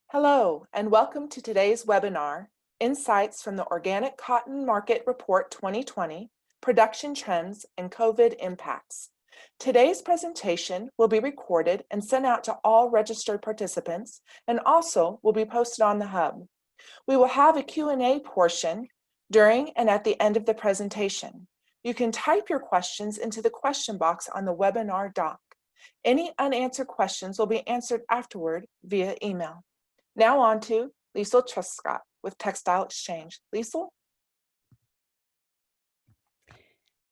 Hello, and welcome to today's webinar, Insights from the Organic Cotton Market Report 2020, Production Trends and COVID Impacts. Today's presentation will be recorded and sent out to all registered participants and also will be posted on the Hub. We will have a Q&A portion during and at the end of the presentation. You can type your questions into the question box on the webinar doc. Any unanswered questions will be answered afterward via email. Now on to Liesl Truscott with Textile Exchange. Liesl?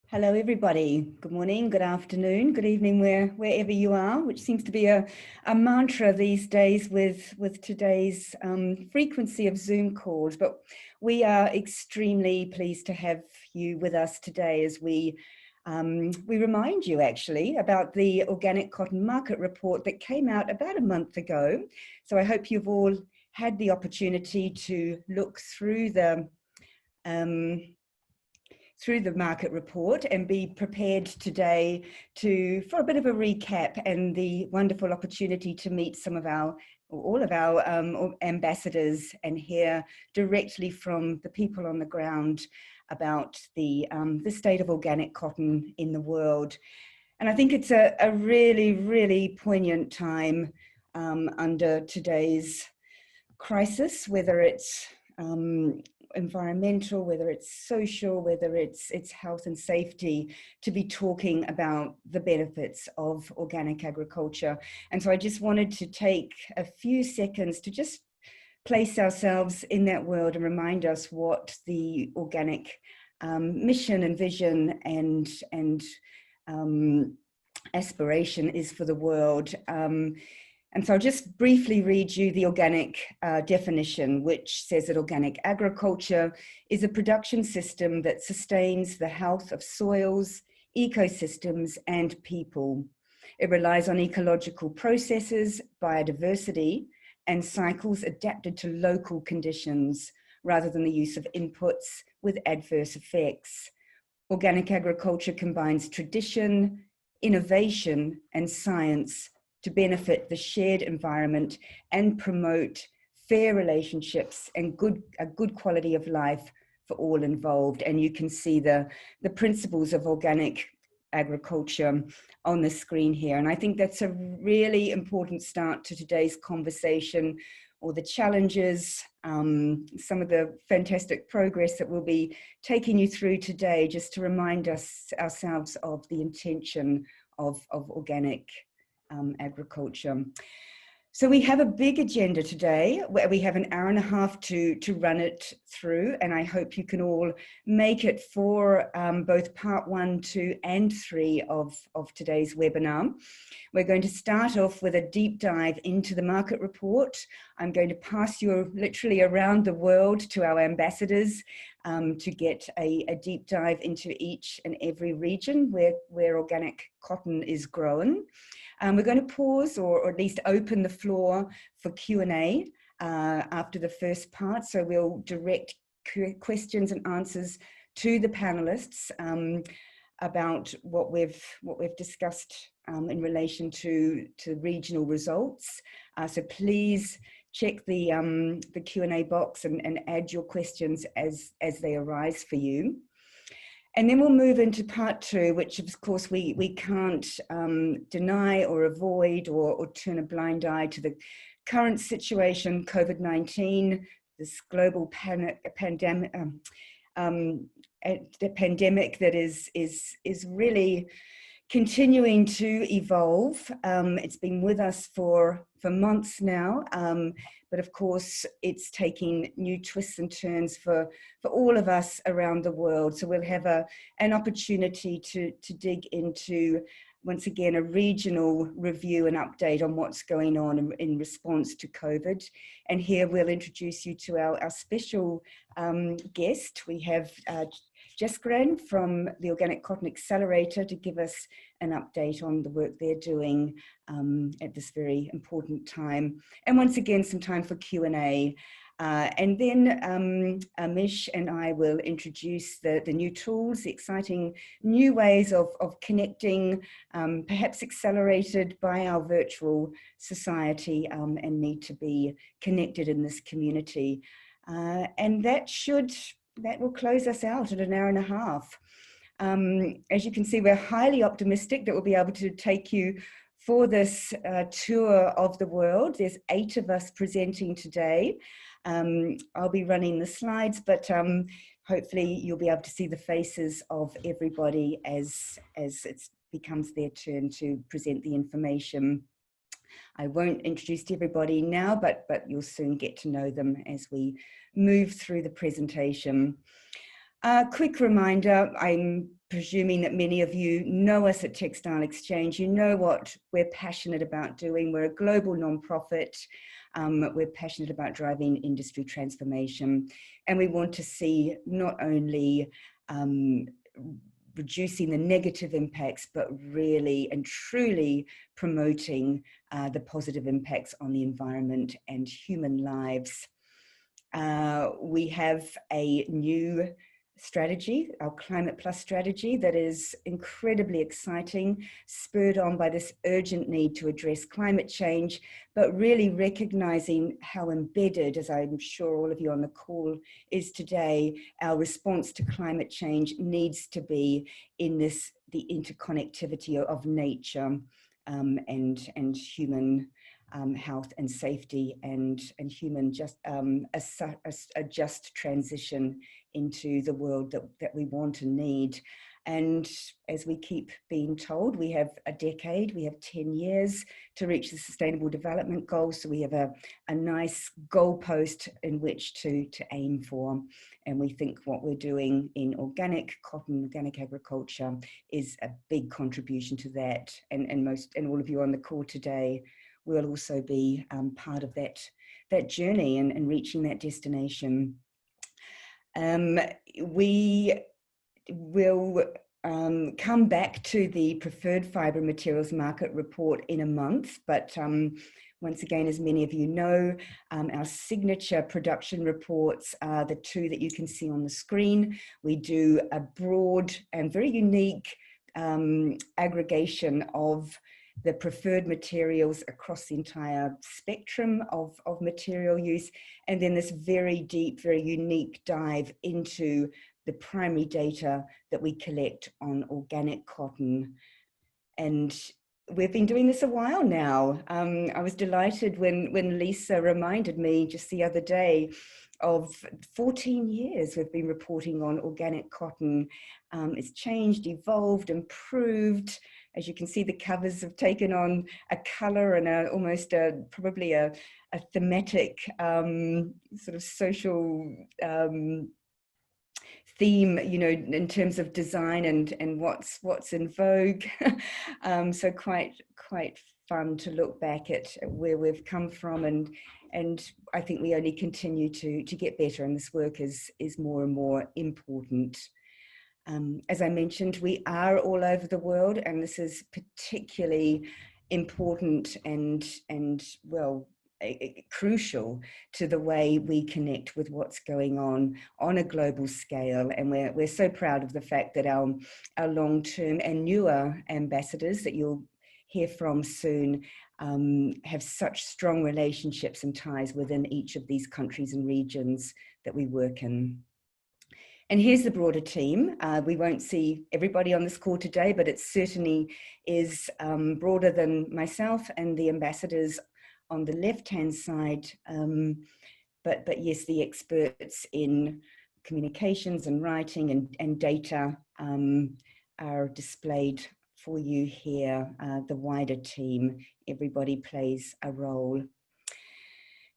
Hello, everybody. Good morning, good afternoon, good evening, wherever you are, which seems to be a mantra these days with today's frequency of Zoom calls. But we are extremely pleased to have you with us today as we remind you actually about the Organic Cotton Market Report that came out about a month ago. So I hope you've all had the opportunity to look through the market report and be prepared today for a bit of a recap and the wonderful opportunity to meet all of our ambassadors and hear directly from the people on the ground about the state of organic cotton in the world. And I think it's a really, really poignant time under today's crisis, whether it's environmental, whether it's social, whether it's health and safety, to be talking about the benefits of organic agriculture. And so I just wanted to take a few seconds to just place ourselves in that world and remind us what the organic mission and vision and aspiration is for the world. And so I'll just briefly read you the organic definition, which says that organic agriculture is a production system that sustains the health of soils, ecosystems, and people. It relies on ecological processes, biodiversity, and cycles adapted to local conditions, rather than the use of inputs with adverse effects. Organic agriculture combines tradition, innovation, and science to benefit the shared environment and promote fair relationships and a good quality of life for all involved. And you can see the principles of organic agriculture on the screen here. And I think that's a really important start to today's conversation, or the challenges, some of the fantastic progress that we'll be taking you through today, just to remind ourselves of the intention of organic agriculture. So we have a big agenda today, where we have an hour and a half to run it through, and I hope you can all make it for both part 1, 2, and 3 of today's webinar. We're going to start off with a deep dive into the market report. I'm going to pass you literally around the world to our ambassadors to get a deep dive into each and every region where organic cotton is grown. We're going to pause or at least open the floor for Q&A after the first part. So we'll direct questions and answers to the panelists about what we've discussed in relation to regional results. So please check the Q&A box and add your questions as they arise for you. And then we'll move into part 2, which of course we can't deny or avoid or turn a blind eye to the current situation, COVID-19, this global pandemic, the pandemic that is really continuing to evolve. It's been with us for months now, but of course it's taking new twists and turns for all of us around the world. So we'll have an opportunity to dig into, once again, a regional review and update on what's going on in response to COVID. And here we'll introduce you to our special guest. We have Jaskiran from the Organic Cotton Accelerator to give us an update on the work they're doing at this very important time. And once again, some time for Q&A. And then Amish and I will introduce the new tools, the exciting new ways of connecting, perhaps accelerated by our virtual society and need to be connected in this community. And that will close us out at an hour and a half. As you can see, we're highly optimistic that we'll be able to take you for this tour of the world. There's 8 of us presenting today. I'll be running the slides, but hopefully you'll be able to see the faces of everybody as it becomes their turn to present the information. I won't introduce everybody now, but you'll soon get to know them as we move through the presentation. Quick reminder, I'm presuming that many of you know us at Textile Exchange. You know what we're passionate about doing. We're a global nonprofit. We're passionate about driving industry transformation. And we want to see not only reducing the negative impacts, but really and truly promoting the positive impacts on the environment and human lives. We have a new strategy, our Climate Plus strategy, that is incredibly exciting, spurred on by this urgent need to address climate change, but really recognizing how embedded, as I'm sure all of you on the call is today, our response to climate change needs to be in the interconnectivity of nature and human health and safety and human a just transition into the world that we want and need. And as we keep being told, we have a decade, we have 10 years to reach the Sustainable Development Goals. So we have a nice goalpost in which to aim for. And we think what we're doing in organic cotton, organic agriculture is a big contribution to that. And all of you on the call today will also be part of that journey and reaching that destination. We will come back to the preferred fibre materials market report in a month, but once again, as many of you know, our signature production reports are the 2 that you can see on the screen. We do a broad and very unique aggregation of the preferred materials across the entire spectrum of material use, and then this very deep, very unique dive into the primary data that we collect on organic cotton. And we've been doing this a while now. I was delighted when Lisa reminded me just the other day of 14 years we've been reporting on organic cotton. It's changed, evolved, improved. As you can see, the covers have taken on a color and probably a thematic sort of social theme, you know, in terms of design and what's in vogue. So quite fun to look back at where we've come from, and I think we only continue to get better, and this work is more and more important. As I mentioned, we are all over the world, and this is particularly important and well, crucial to the way we connect with what's going on a global scale. And we're so proud of the fact that our long-term and newer ambassadors that you'll hear from soon have such strong relationships and ties within each of these countries and regions that we work in. And here's the broader team. We won't see everybody on this call today, but it certainly is broader than myself and the ambassadors on the left-hand side. But yes, the experts in communications and writing and data are displayed for you here. The wider team, everybody plays a role.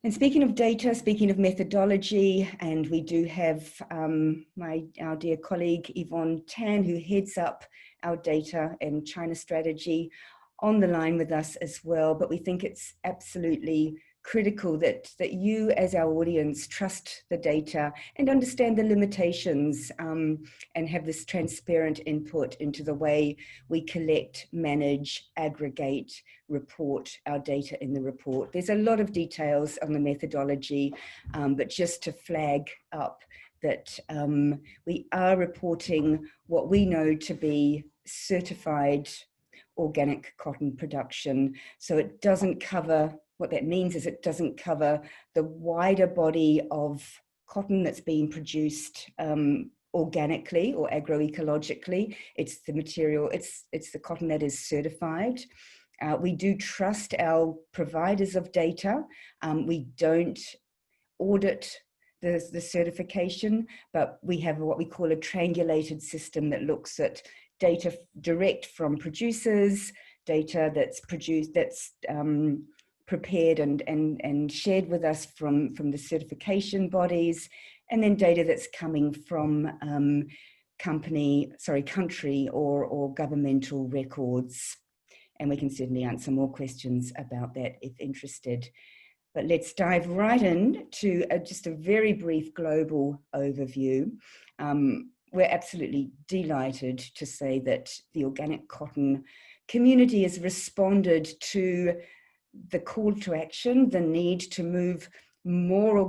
And speaking of data, speaking of methodology, and we do have our dear colleague Yvonne Tan, who heads up our data and China strategy, on the line with us as well. But we think it's absolutely critical that you as our audience trust the data and understand the limitations, and have this transparent input into the way we collect, manage, aggregate, report our data in the report. There's a lot of details on the methodology, but just to flag up that we are reporting what we know to be certified organic cotton production. So it doesn't cover, what that means is it doesn't cover the wider body of cotton that's being produced organically or agroecologically. It's the material, it's the cotton that is certified. We do trust our providers of data. We don't audit the certification, but we have what we call a triangulated system that looks at data direct from producers, data that's produced, that's prepared and shared with us from the certification bodies, and then data that's coming from country or governmental records. And we can certainly answer more questions about that if interested. But let's dive right in to just a very brief global overview. We're absolutely delighted to say that the organic cotton community has responded to the call to action, the need to move more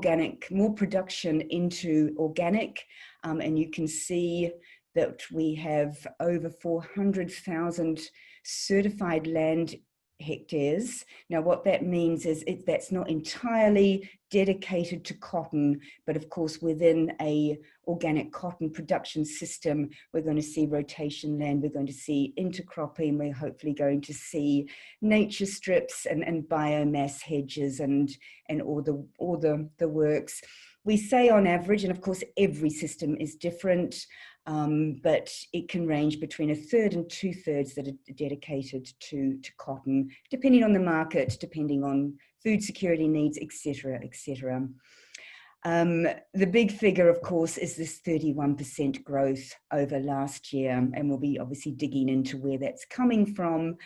production into organic. And you can see that we have over 400,000 certified land hectares. Now, what that means is that's not entirely dedicated to cotton, but of course within a organic cotton production system, we're going to see rotation land, we're going to see intercropping, we're hopefully going to see nature strips and biomass hedges and all the works. We say on average, and of course every system is different, but it can range between 1/3 and 2/3 that are dedicated to cotton, depending on the market, depending on food security needs, etc., etc. The big figure, of course, is this 31% growth over last year, and we'll be obviously digging into where that's coming from,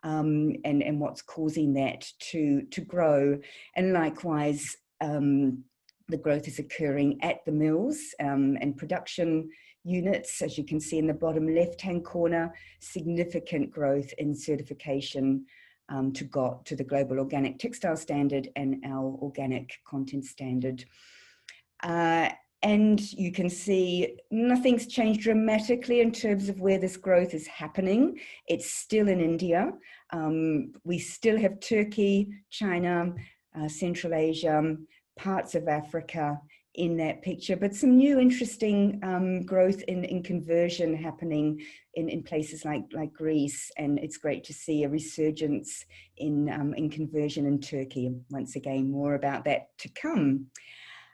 and what's causing that to grow. And likewise, the growth is occurring at the mills and production units. As you can see in the bottom left-hand corner, significant growth in certification to the Global Organic Textile Standard and our Organic Content Standard. And you can see nothing's changed dramatically in terms of where this growth is happening. It's still in India. We still have Turkey, China, Central Asia, parts of Africa in that picture, but some new interesting growth in conversion happening in places like Greece, and it's great to see a resurgence in conversion in Turkey. Once again, more about that to come.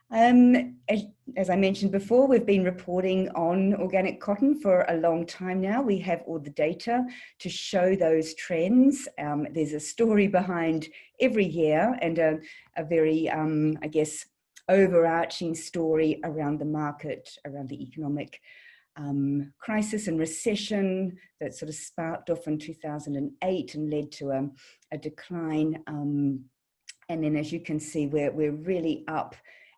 As I mentioned before, we've been reporting on organic cotton for a long time now. We have all the data to show those trends. There's a story behind every year and a very, I guess, overarching story around the market, around the economic crisis and recession that sort of sparked off in 2008 and led to a decline. And then, as you can see, we're really up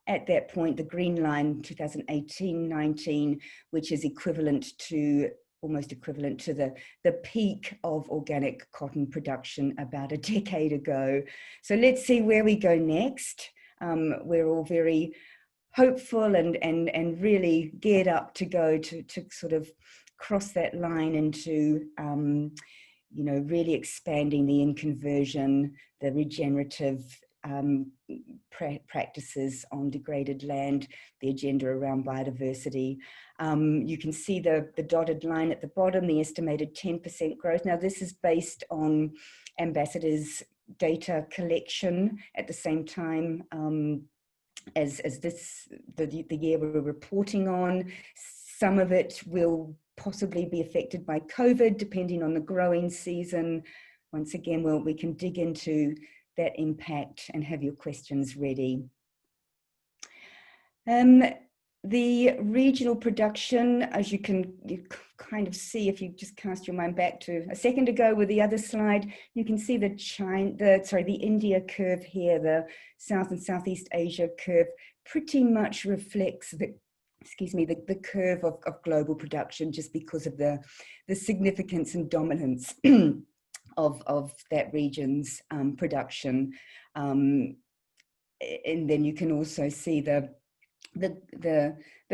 at that point, the green line, 2018-19, which is almost equivalent to the peak of organic cotton production about a decade ago. So let's see where we go next. We're all very hopeful and really geared up to go to sort of cross that line into, really expanding the in-conversion, the regenerative practices on degraded land, the agenda around biodiversity. You can see the dotted line at the bottom, the estimated 10% growth. Now, this is based on Ambassador's data collection at the same time as the year we're reporting on. Some of it will possibly be affected by COVID, depending on the growing season. Once again, we can dig into that impact and have your questions ready. The regional production, as you kind of see, if you just cast your mind back to a second ago with the other slide, you can see the India curve here, the South and Southeast Asia curve, pretty much reflects the curve of global production, just because of the significance and dominance of that region's production. And then you can also see the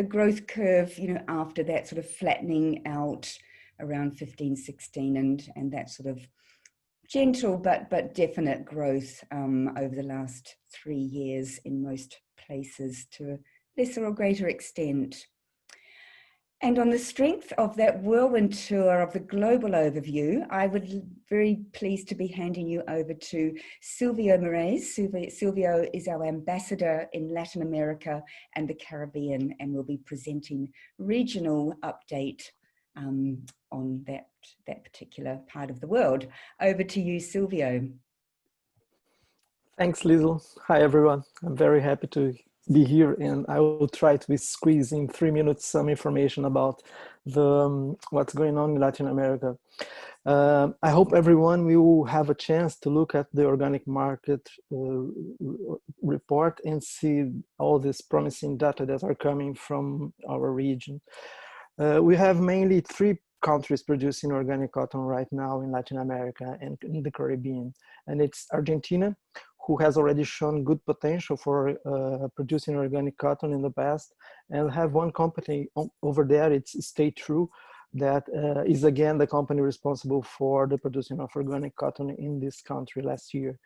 growth curve, after that sort of flattening out around 15, 16, and that sort of gentle but definite growth over the last 3 years in most places, to a lesser or greater extent. And on the strength of that whirlwind tour of the global overview, I would be very pleased to be handing you over to Silvio Moraes. Silvio is our ambassador in Latin America and the Caribbean, and will be presenting regional update on that particular part of the world. Over to you, Silvio. Thanks, Liesl. Hi, everyone. I'm very happy to be here, and I will try to squeeze in 3 minutes some information about what's going on in Latin America. I hope everyone will have a chance to look at the organic market report and see all this promising data that are coming from our region. We have mainly 3 countries producing organic cotton right now in Latin America and in the Caribbean, and it's Argentina, who has already shown good potential for producing organic cotton in the past, and have one company over there, it's Stay True, that is again the company responsible for the producing of organic cotton in this country last year.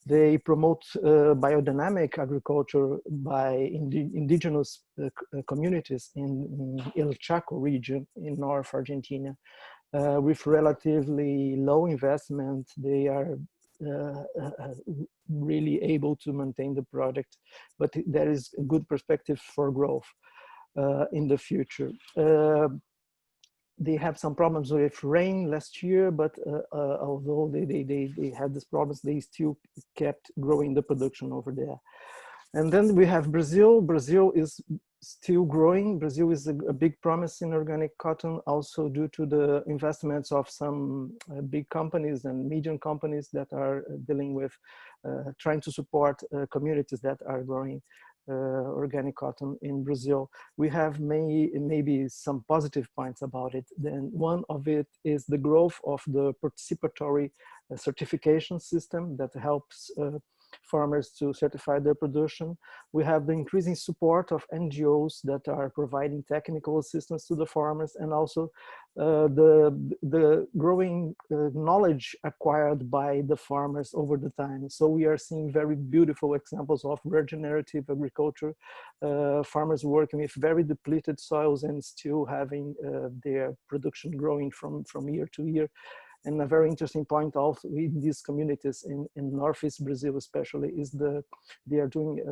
They promote biodynamic agriculture by indigenous communities in El Chaco region in North Argentina. With relatively low investment, they are really able to maintain the product, but there is a good perspective for growth in the future. They have some problems with rain last year, but although they had these problems, they still kept growing the production over there. And then we have Brazil. Brazil is still growing. Brazil is a big promise in organic cotton, also due to the investments of some big companies and medium companies that are dealing with trying to support communities that are growing organic cotton in Brazil. We have maybe some positive points about it. Then one of it is the growth of the participatory certification system that helps farmers to certify their production. We have the increasing support of NGOs that are providing technical assistance to the farmers, and also the growing knowledge acquired by the farmers over the time. So we are seeing very beautiful examples of regenerative agriculture, farmers working with very depleted soils and still having their production growing from year to year. And a very interesting point also in these communities in Northeast Brazil especially is they are doing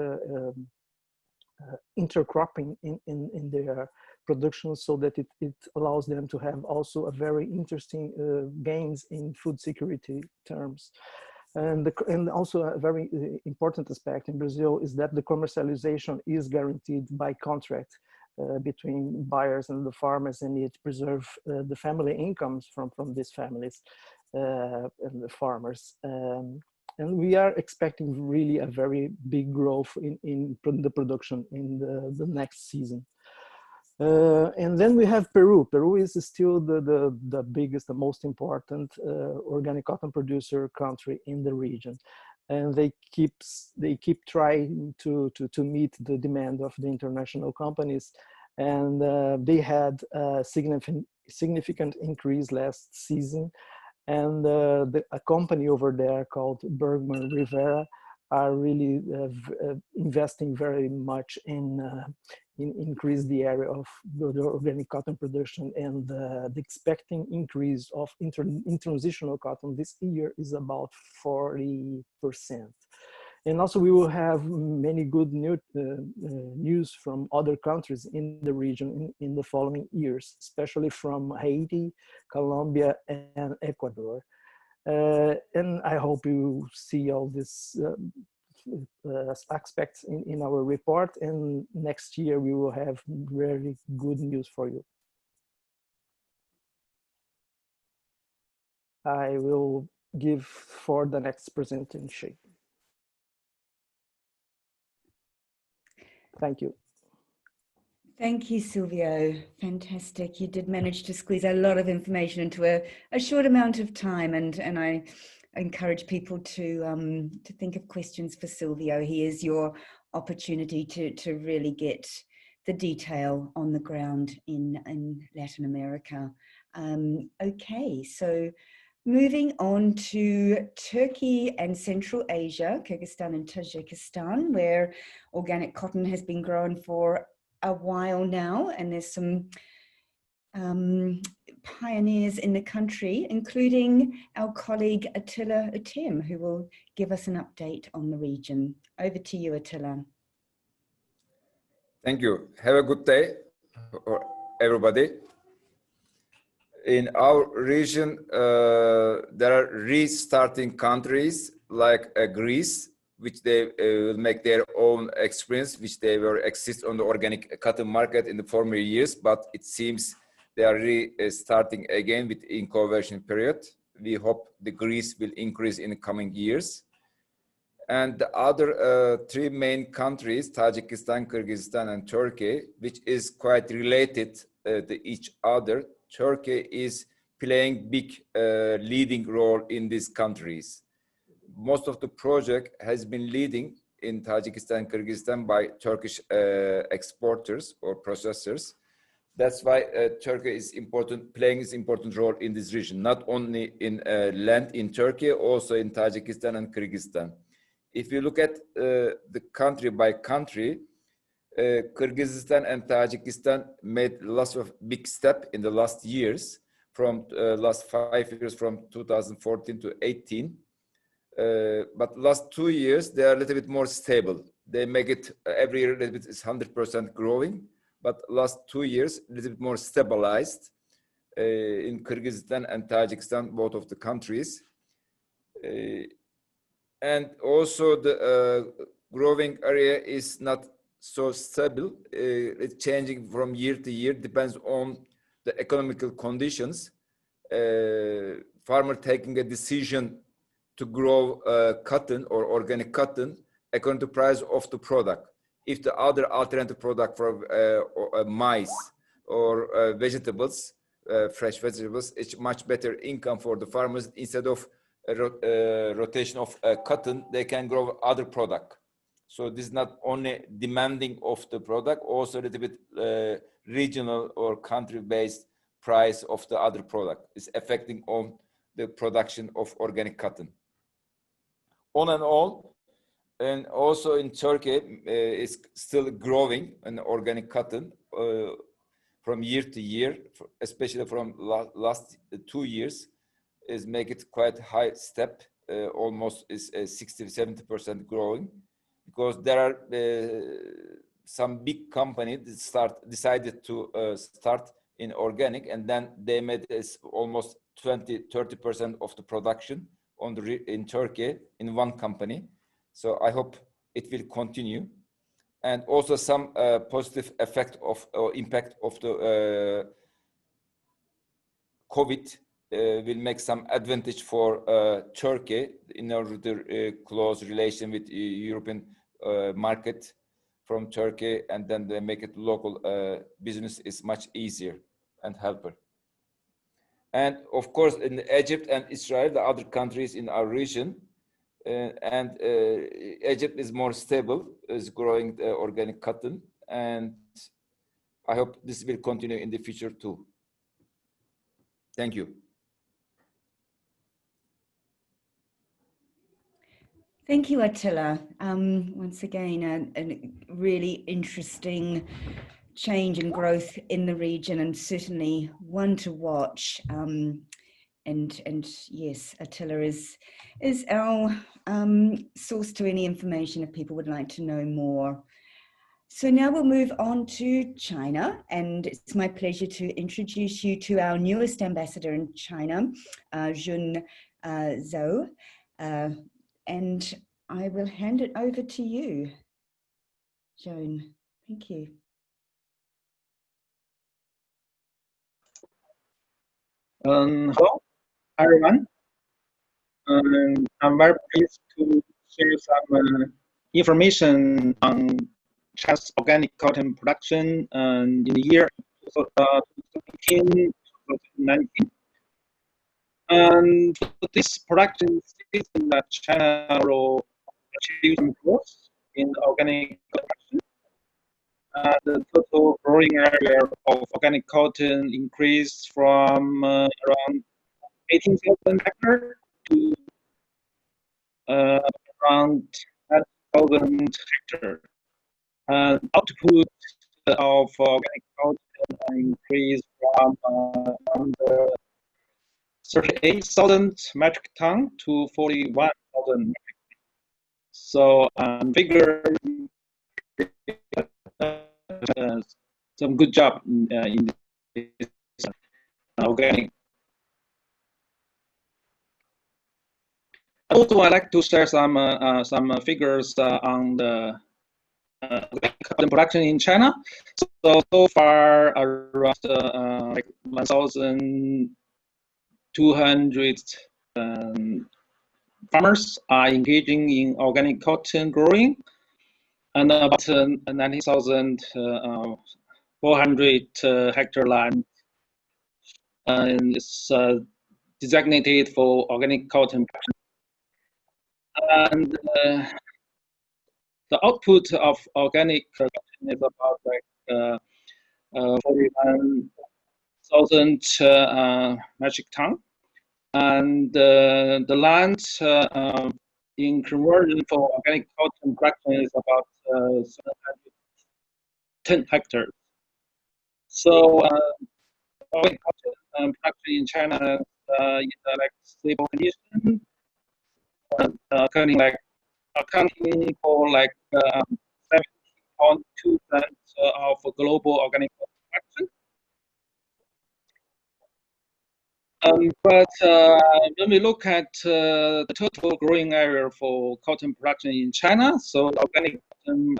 intercropping in their production, so that it allows them to have also a very interesting gains in food security terms. And also a very important aspect in Brazil is that the commercialization is guaranteed by contract between buyers and the farmers, and it preserves the family incomes from these families and the farmers. And we are expecting really a very big growth in the production in the next season. And then we have Peru. Peru is still the biggest, the most important organic cotton producer country in the region. And they keep trying to meet the demand of the international companies, and they had a significant increase last season. And a company over there called Bergman Rivera are really investing very much in increase the area of the organic cotton production, and the expecting increase of in transitional cotton this year is about 40%. And also we will have many good news from other countries in the region in the following years, especially from Haiti, Colombia, and Ecuador. And I hope you see all these aspects in our report, and next year we will have really good news for you. I will give for the next presentation. Thank you. Thank you, Silvio. Fantastic. You did manage to squeeze a lot of information into a short amount of time, and I encourage people to think of questions for Silvio. He is your opportunity to really get the detail on the ground in Latin America. Okay, so moving on to Turkey and Central Asia, Kyrgyzstan and Tajikistan, where organic cotton has been grown for a while now, and there's some pioneers in the country, including our colleague Atila Ertem, who will give us an update on the region. Over to you, Atila. Thank you. Have a good day, everybody. In our region, there are restarting countries like Greece, which they will make their own experience, which they were exist on the organic cotton market in the former years, but it seems they are restarting again with in conversion period. We hope the Greece will increase in the coming years. And the other three main countries, Tajikistan, Kyrgyzstan, and Turkey, which is quite related to each other. Turkey is playing big leading role in these countries. Most of the project has been leading in Tajikistan, Kyrgyzstan by Turkish exporters or processors. That's why Turkey is playing an important role in this region, not only in land in Turkey, also in Tajikistan and Kyrgyzstan. If you look at the country by country, Kyrgyzstan and Tajikistan made lots of big step in the last years, from last 5 years, from 2014 to 18. But last 2 years, they are a little bit more stable. They make it every year a little bit is 100% growing, but last 2 years, a little bit more stabilized in Kyrgyzstan and Tajikistan, both of the countries. And also the growing area is not so stable. It's changing from year to year, depends on the economical conditions. Farmer taking a decision to grow cotton or organic cotton according to price of the product. If the other alternative product for maize or vegetables, fresh vegetables, it's much better income for the farmers. Instead of rotation of cotton, they can grow other product. So this is not only demanding of the product, also a little bit regional or country-based price of the other product is affecting on the production of organic cotton. On and all, and also in Turkey, is still growing in organic cotton from year to year, especially from last 2 years, is make it quite high step, almost is 60-70% growing, because there are some big companies decided to start in organic, and then they made almost 20-30% of the production in Turkey in one company. So I hope it will continue, and also some positive effect of or impact of the COVID will make some advantage for Turkey in order to close relation with European market from Turkey, and then they make it local business is much easier and helper. And of course, in Egypt and Israel, the other countries in our region, and Egypt is more stable, is growing organic cotton, and I hope this will continue in the future too. Thank you. Thank you, Atila. Once again, a really interesting change and growth in the region, and certainly one to watch. And yes, Atila is our source to any information if people would like to know more. So now we'll move on to China, and it's my pleasure to introduce you to our newest ambassador in China, Zhao. And I will hand it over to you, Joan. Thank you. Hello, everyone. I'm very pleased to share some information on China's organic cotton production in the year 2018-2019. And for this production season, that China will achieve some growth in organic production. The total growing area of organic cotton increased from around 18,000 hectares to around 10,000 hectares. Output of organic cotton increased from 38,000 metric ton to 41,000 metric ton. So figure some good job in this organic. Also, I'd like to share some figures on the cotton production in China. So far, around like 1,200 farmers are engaging in organic cotton growing, and about 90,400 hectare land is designated for organic cotton production. And the output of organic cotton is about like 41,000 metric ton, and the land in conversion for organic cotton production is about 710 hectares. So organic cotton production in China is in like stable condition, accounting for like 70.2% of global organic cotton production. But when we look at the total growing area for cotton production in China, so organic cotton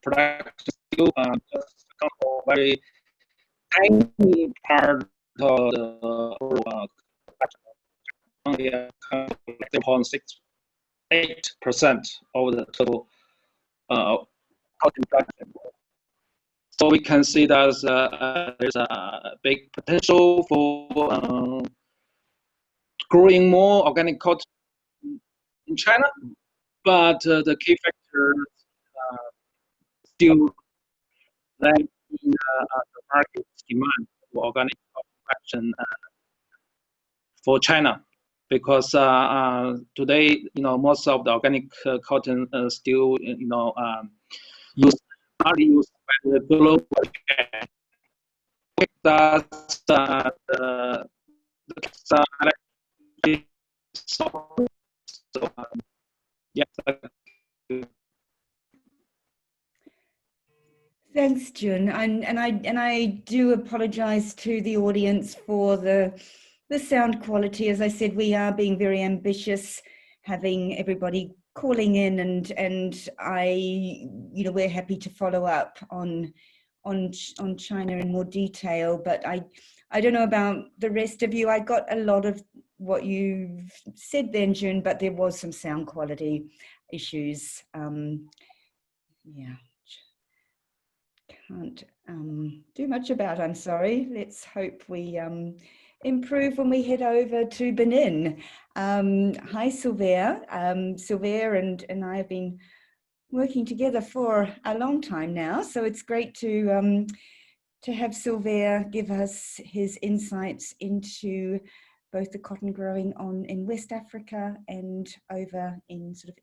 production still just account for a very tiny part of the overall production, only 0.68% of the total cotton production. So we can see that there's a big potential for growing more organic cotton in China, but the key factor still lies in the market's demand for organic cotton production for China, because today, most of the organic cotton still, hardly used by the global market. That's the yeah. Thanks, Jun, and I do apologize to the audience for the sound quality. As I said, we are being very ambitious, having everybody calling in, and we're happy to follow up on China in more detail. But I don't know about the rest of you. I got a lot of what you've said then, Jun, but there was some sound quality issues. Yeah. Can't do much about, I'm sorry. Let's hope we improve when we head over to Benin. Hi, Silvio. Silvio and I have been working together for a long time now, so it's great to have Silvio give us his insights into both the cotton growing in West Africa and over in sort of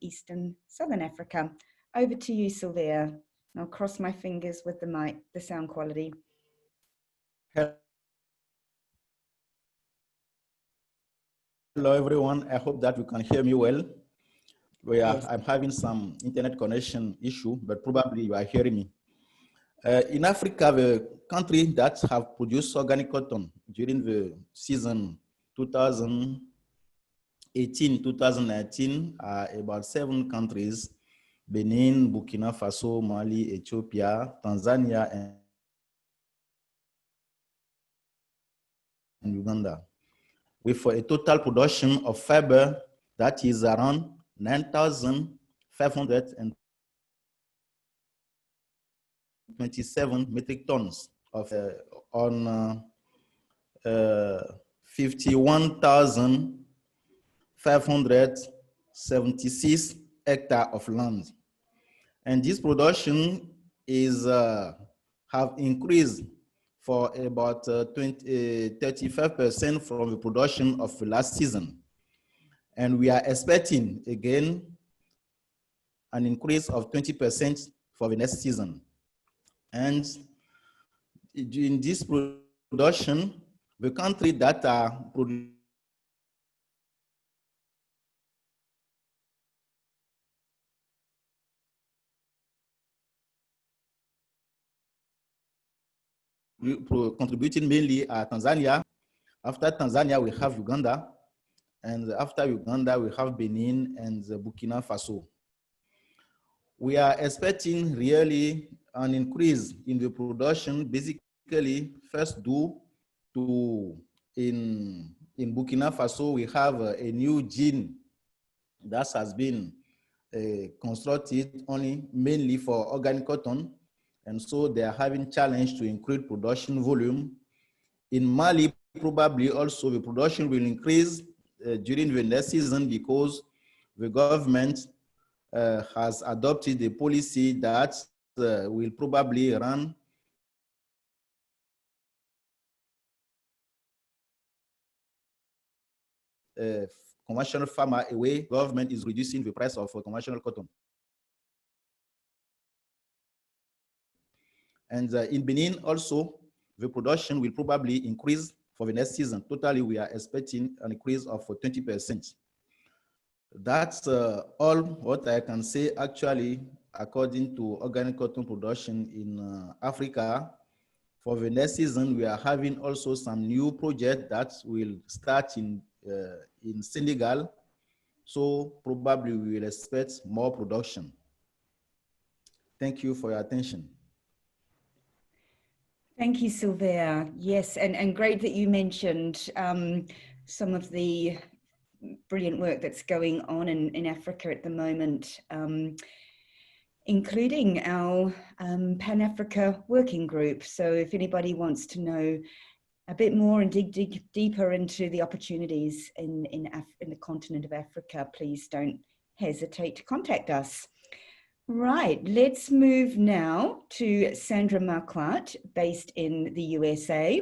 Southern Africa. Over to you, Silvio. I'll cross my fingers with the sound quality. Hello, everyone. I hope that you can hear me well. Yes. I'm having some internet connection issue, but probably you are hearing me. In Africa, the countries that have produced organic cotton during the season 2018 2019, about 7 countries: Benin, Burkina Faso, Mali, Ethiopia, Tanzania, and Uganda, with a total production of fiber that is around 9,527 metric tons of on 51,576 hectares of land. And this production is have increased for about 35% from the production of last season. And we are expecting again an increase of 20% for the next season. And in this production, the country that are producing contributing mainly Tanzania. After Tanzania, we have Uganda. And after Uganda, we have Benin and Burkina Faso. We are expecting really an increase in the production, basically first due to, in Burkina Faso, we have a new gene that has been constructed only mainly for organic cotton. And so they are having challenge to increase production volume. In Mali, probably also the production will increase during the next season because the government has adopted a policy that will probably run conventional farmer away. Government is reducing the price of conventional cotton. And in Benin also, the production will probably increase for the next season. Totally, we are expecting an increase of 20%. That's all what I can say actually, according to organic cotton production in Africa. For the next season, we are having also some new projects that will start in Senegal. So probably we will expect more production. Thank you for your attention. Thank you, Silvio. Yes, and great that you mentioned some of the brilliant work that's going on in Africa at the moment, including our Pan-Africa working group. So if anybody wants to know a bit more and dig deeper into the opportunities in the continent of Africa, please don't hesitate to contact us. Right, let's move now to Sandra Marquardt, based in the USA.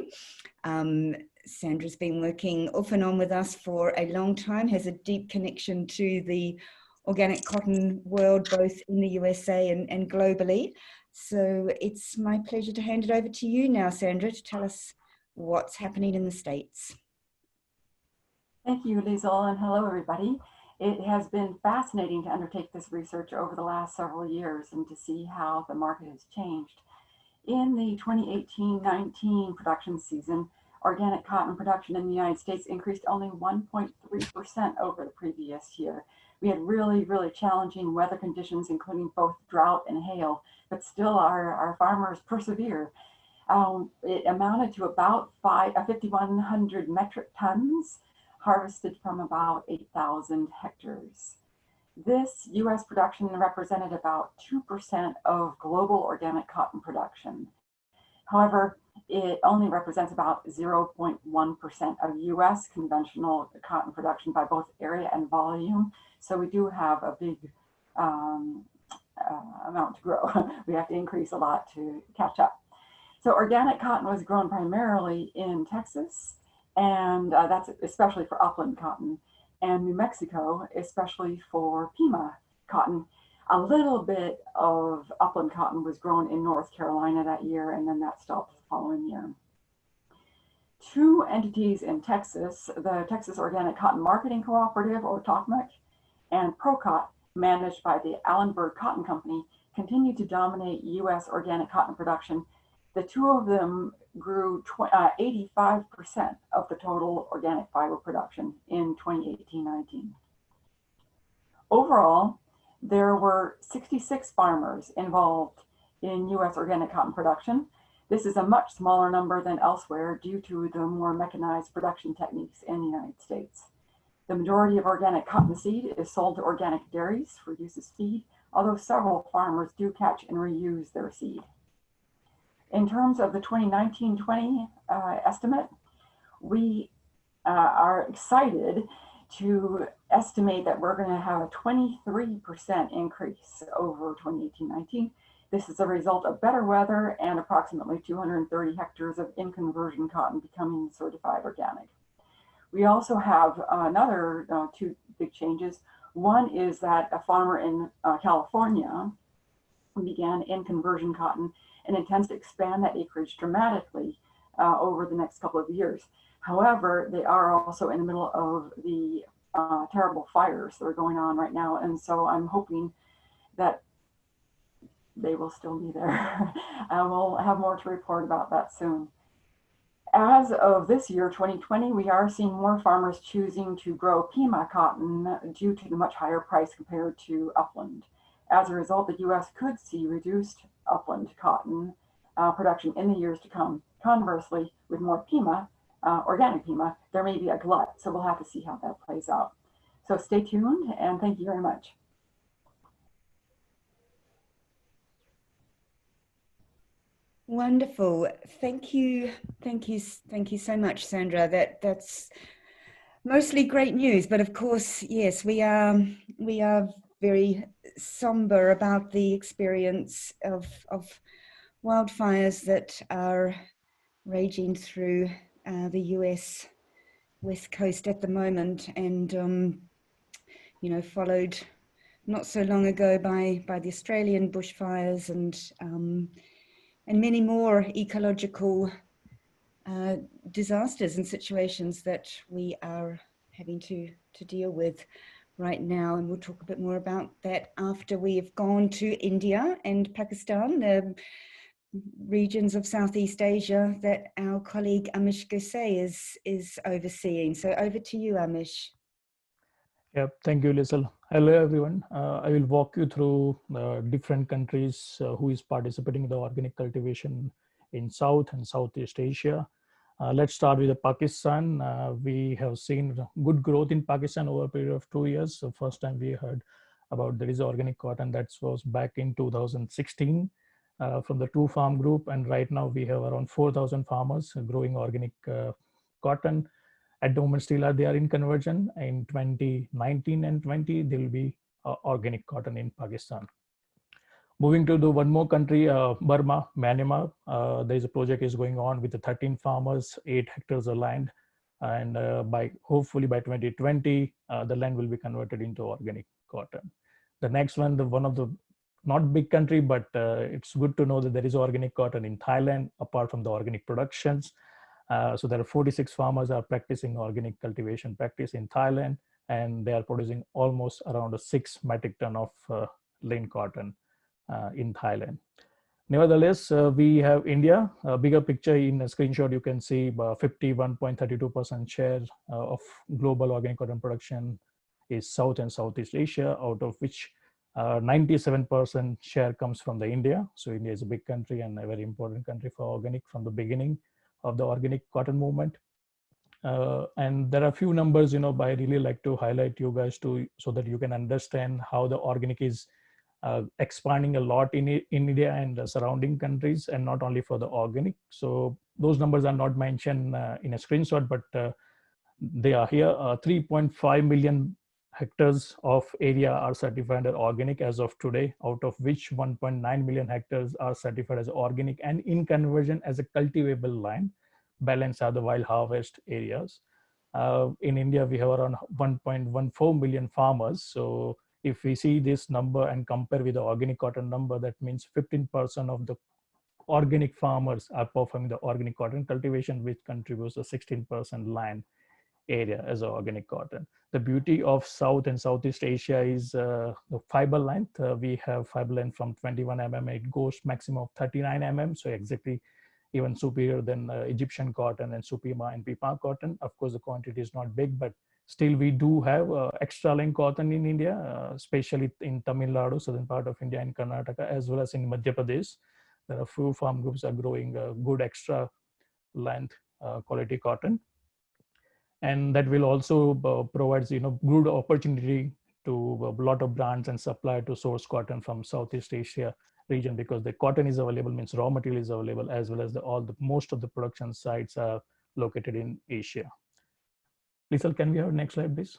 Sandra's been working off and on with us for a long time, has a deep connection to the organic cotton world, both in the USA and globally. So it's my pleasure to hand it over to you now, Sandra, to tell us what's happening in the States. Thank you, Liesl, and hello, everybody. It has been fascinating to undertake this research over the last several years and to see how the market has changed. In the 2018-19 production season, organic cotton production in the United States increased only 1.3% over the previous year. We had really, really challenging weather conditions, including both drought and hail, but still our farmers persevere. It amounted to about 5,100 metric tons, harvested from about 8,000 hectares. This U.S. production represented about 2% of global organic cotton production. However, it only represents about 0.1% of U.S. conventional cotton production by both area and volume. So we do have a big amount to grow. We have to increase a lot to catch up. So organic cotton was grown primarily in Texas, and that's especially for upland cotton, and New Mexico, especially for Pima cotton. A little bit of upland cotton was grown in North Carolina that year, and then that stopped the following year. Two entities in Texas, the Texas Organic Cotton Marketing Cooperative, or TOCMAC, and ProCot, managed by the Allenberg Cotton Company, continue to dominate U.S. organic cotton production The two of them grew 85% of the total organic fiber production in 2018-19. Overall, there were 66 farmers involved in U.S. organic cotton production. This is a much smaller number than elsewhere due to the more mechanized production techniques in the United States. The majority of organic cottonseed is sold to organic dairies for use as feed, although several farmers do catch and reuse their seed. In terms of the 2019-20 estimate, we are excited to estimate that we're going to have a 23% increase over 2018-19. This is a result of better weather and approximately 230 hectares of in-conversion cotton becoming certified organic. We also have another two big changes. One is that a farmer in California began in-conversion cotton and intends to expand that acreage dramatically over the next couple of years. However, they are also in the middle of the terrible fires that are going on right now. And so I'm hoping that they will still be there. We'll have more to report about that soon. As of this year, 2020, we are seeing more farmers choosing to grow Pima cotton due to the much higher price compared to upland. As a result, the U.S. could see reduced upland cotton production in the years to come. Conversely, with more Pima, organic Pima, there may be a glut, so we'll have to see how that plays out. So stay tuned, and thank you very much. Wonderful. Thank you so much, Sandra. That's mostly great news, but of course, yes, we are very somber about the experience of wildfires that are raging through the US West Coast at the moment, and you know, followed not so long ago by the Australian bushfires and many more ecological disasters and situations that we are having to deal with right now. And we'll talk a bit more about that after we have gone to India and Pakistan, the regions of Southeast Asia that our colleague Amish Gosay is overseeing. So over to you, Amish. Yeah, thank you, Liesl. Hello, everyone. I will walk you through different countries who is participating in the organic cultivation in South and Southeast Asia. Let's start with Pakistan. We have seen good growth in Pakistan over a period of 2 years. So first time we heard about there is organic cotton, that was back in 2016 from the 2 farm group. And right now we have around 4,000 farmers growing organic cotton. At the moment, still they are in conversion. In 2019 and 20, there will be organic cotton in Pakistan. Moving to the one more country, Burma, Myanmar. There is a project is going on with the 13 farmers, 8 hectares of land, and hopefully by 2020, the land will be converted into organic cotton. The next one, one of the not big country, but it's good to know that there is organic cotton in Thailand, apart from the organic productions. So there are 46 farmers are practicing organic cultivation practice in Thailand, and they are producing almost around 6 metric ton of lean cotton in Thailand. Nevertheless, we have India. A bigger picture in a screenshot, you can see 51.32% share of global organic cotton production is South and Southeast Asia, out of which 97% share comes from the India. So India is a big country and a very important country for organic from the beginning of the organic cotton movement. And there are a few numbers, but I really like to highlight you guys too, so that you can understand how the organic is expanding a lot in India and the surrounding countries, and not only for the organic. So those numbers are not mentioned in a screenshot, but they are here. 3.5 million hectares of area are certified as organic as of today, out of which 1.9 million hectares are certified as organic and in conversion as a cultivable land. Balance are the wild harvest areas. In India, we have around 1.14 million farmers. So if we see this number and compare with the organic cotton number, that means 15% of the organic farmers are performing the organic cotton cultivation, which contributes to 16% land area as organic cotton. The beauty of South and Southeast Asia is the fiber length. We have fiber length from 21 mm, it goes maximum of 39 mm. So exactly even superior than Egyptian cotton and Supima and Pipa cotton. Of course, the quantity is not big, but still we do have extra line cotton in India, especially in Tamil Nadu, southern part of India, and Karnataka, as well as in Madhya Pradesh. There are few farm groups are growing good extra length quality cotton, and that will also provides good opportunity to a lot of brands and supply to source cotton from Southeast Asia region, because the cotton is available, means raw material is available, as well as most of the production sites are located in Asia. Lisa, can we have next slide, please?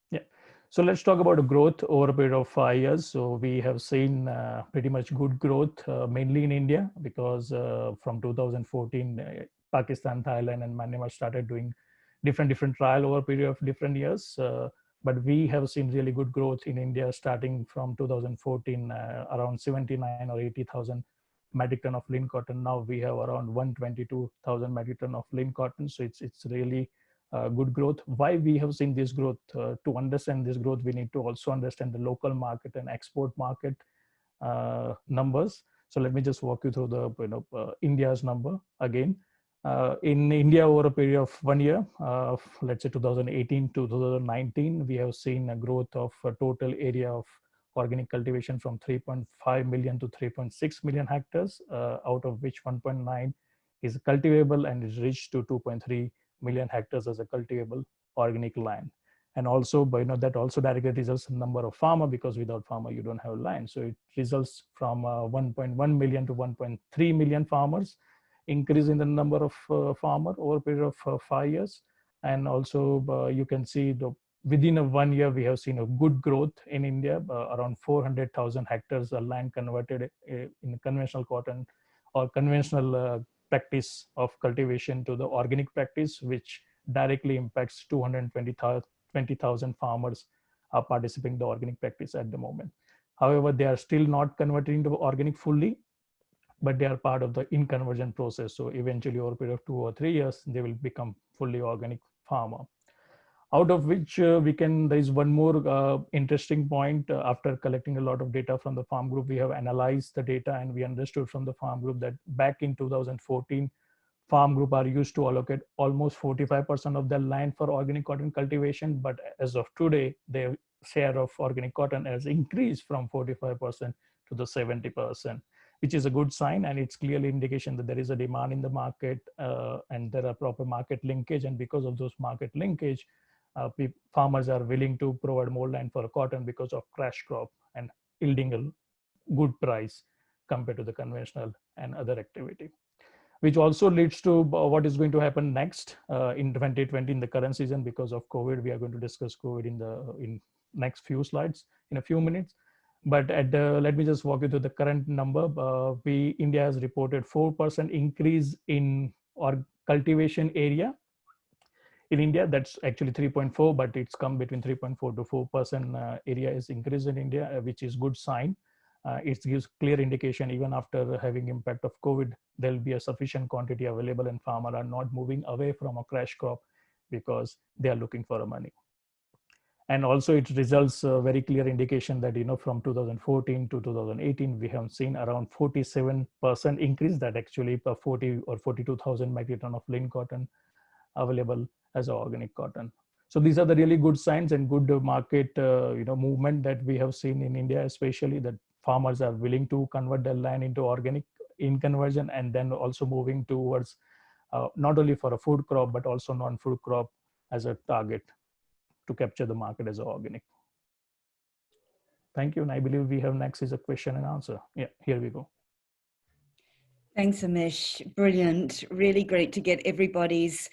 Yeah. So let's talk about growth over a period of 5 years. So we have seen pretty much good growth, mainly in India, because from 2014, Pakistan, Thailand, and Myanmar started doing different trial over a period of different years. But we have seen really good growth in India starting from 2014, around 79 or 80,000 metric ton of lean cotton. Now we have around 122,000 metric ton of lean cotton. So it's really good growth. Why we have seen this growth? To understand this growth, we need to also understand the local market and export market numbers. So let me just walk you through the India's number again. In India, over a period of 1 year, let's say 2018 to 2019, we have seen a growth of a total area of organic cultivation from 3.5 million to 3.6 million hectares, out of which 1.9 is cultivable and is reached to 2.3 million hectares as a cultivable organic land. And also, that also directly results in number of farmer, because without farmer you don't have land. So it results from 1.1 million to 1.3 million farmers, increase in the number of farmer over a period of 5 years. And also you can see within a 1 year we have seen a good growth in India. Around 400,000 hectares of land converted in conventional cotton or conventional practice of cultivation to the organic practice, which directly impacts 220,000 farmers are participating in the organic practice at the moment. However, they are still not converting to organic fully, but they are part of the in-conversion process. So eventually over a period of 2 or 3 years, they will become fully organic farmer. Out of which there is one more interesting point. After collecting a lot of data from the farm group, we have analyzed the data, and we understood from the farm group that back in 2014, farm group are used to allocate almost 45% of their land for organic cotton cultivation. But as of today, their share of organic cotton has increased from 45% to the 70%, which is a good sign. And it's clearly indication that there is a demand in the market and there are proper market linkage. And because of those market linkage, farmers are willing to provide more land for cotton because of crash crop and yielding a good price compared to the conventional and other activity, which also leads to what is going to happen next in 2020 in the current season. Because of COVID, we are going to discuss COVID in next few slides in a few minutes. But let me just walk you through the current number. India has reported 4% increase in cultivation area. In India, that's actually 3.4, but it's come between 3.4 to 4% area is increased in India, which is good sign. It gives clear indication even after having impact of COVID, there'll be a sufficient quantity available and farmers are not moving away from a crash crop because they are looking for money. And also it results a very clear indication that, from 2014 to 2018, we have seen around 47% increase, that actually 40 or 42,000 metric ton of lean cotton available as organic cotton. So these are the really good signs and good market movement that we have seen in India, especially that farmers are willing to convert their land into organic in conversion, and then also moving towards not only for a food crop, but also non-food crop as a target to capture the market as organic. Thank you. And I believe we have next is a question and answer. Yeah, here we go. Thanks, Amish. Brilliant. Really great to get everybody's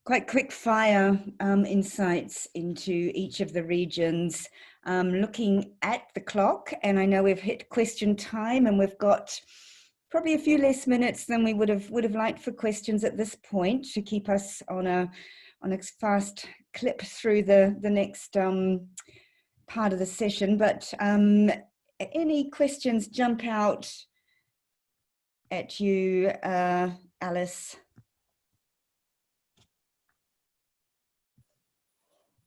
quite quick fire insights into each of the regions. Looking at the clock, and I know we've hit question time, and we've got probably a few less minutes than we would have liked for questions at this point to keep us on a fast clip through the next part of the session. But any questions jump out at you, Alice?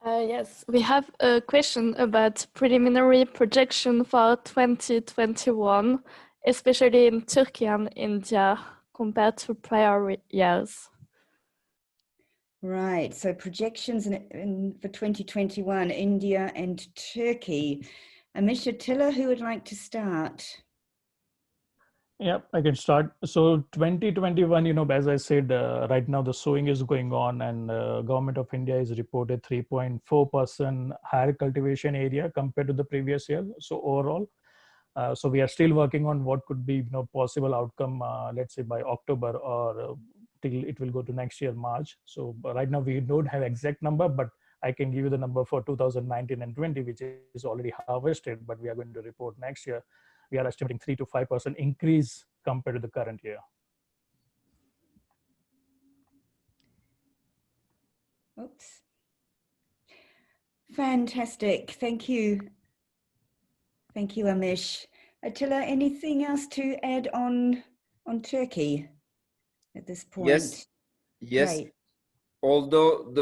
Yes, we have a question about preliminary projection for 2021 especially in Turkey and India compared to prior years? Right, so projections for 2021, India and Turkey. Amish, Atila, who would like to start? Yeah, I can start. So 2021, as I said, right now the sowing is going on, and Government of India has reported 3.4% higher cultivation area compared to the previous year. So overall, so we are still working on what could be possible outcome, let's say by October or till it will go to next year, March. So right now we don't have exact number, but I can give you the number for 2019 and 20, which is already harvested, but we are going to report next year. We are estimating 3 to 5% increase compared to the current year. Oops. Fantastic. Thank you. Thank you, Amish. Atila, anything else to add on Turkey at this point? Yes, yes. Great. Although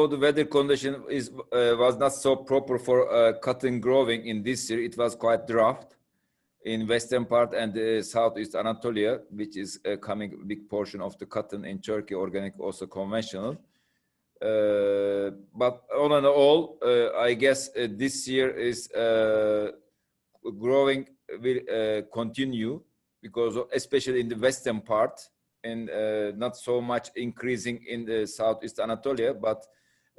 the weather condition was not so proper for cotton growing in this year, it was quite drought in western part and southeast Anatolia, which is coming a big portion of the cotton in Turkey, organic, also conventional. But all in all, I guess this year is growing will continue because especially in the western part, and not so much increasing in the southeast Anatolia, but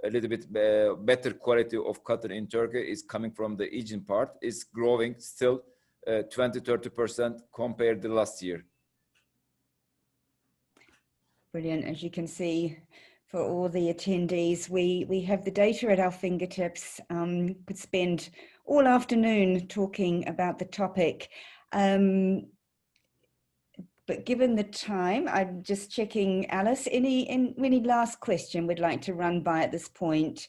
a little bit better quality of cotton in Turkey is coming from the Aegean part, is growing still 20-30% compared to last year. Brilliant. As you can see, for all the attendees, we have the data at our fingertips. Could spend all afternoon talking about the topic. But given the time, I'm just checking, Alice, any last question we'd like to run by at this point?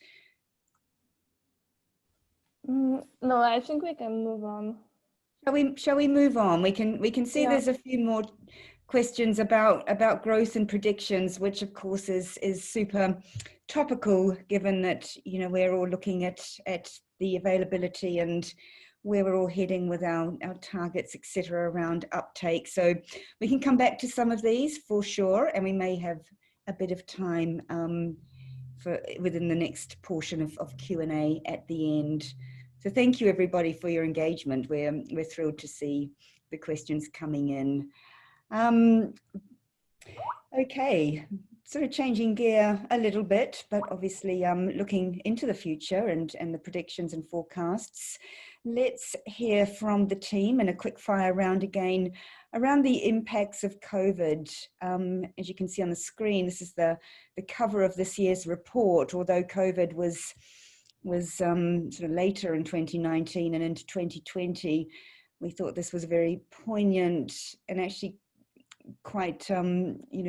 No, I think we can move on. Shall we move on? We can see there's a few more questions about growth and predictions, which of course is super topical, given that we're all looking at the availability and where we're all heading with our targets, etc., around uptake. So we can come back to some of these for sure, and we may have a bit of time within the next portion of Q&A at the end. So thank you everybody for your engagement. We're thrilled to see the questions coming in. Okay, sort of changing gear a little bit, but obviously looking into the future and the predictions and forecasts. Let's hear from the team in a quick fire round again around the impacts of COVID. As you can see on the screen, this is the cover of this year's report. Although COVID was sort of later in 2019 and into 2020, we thought this was a very poignant and actually quite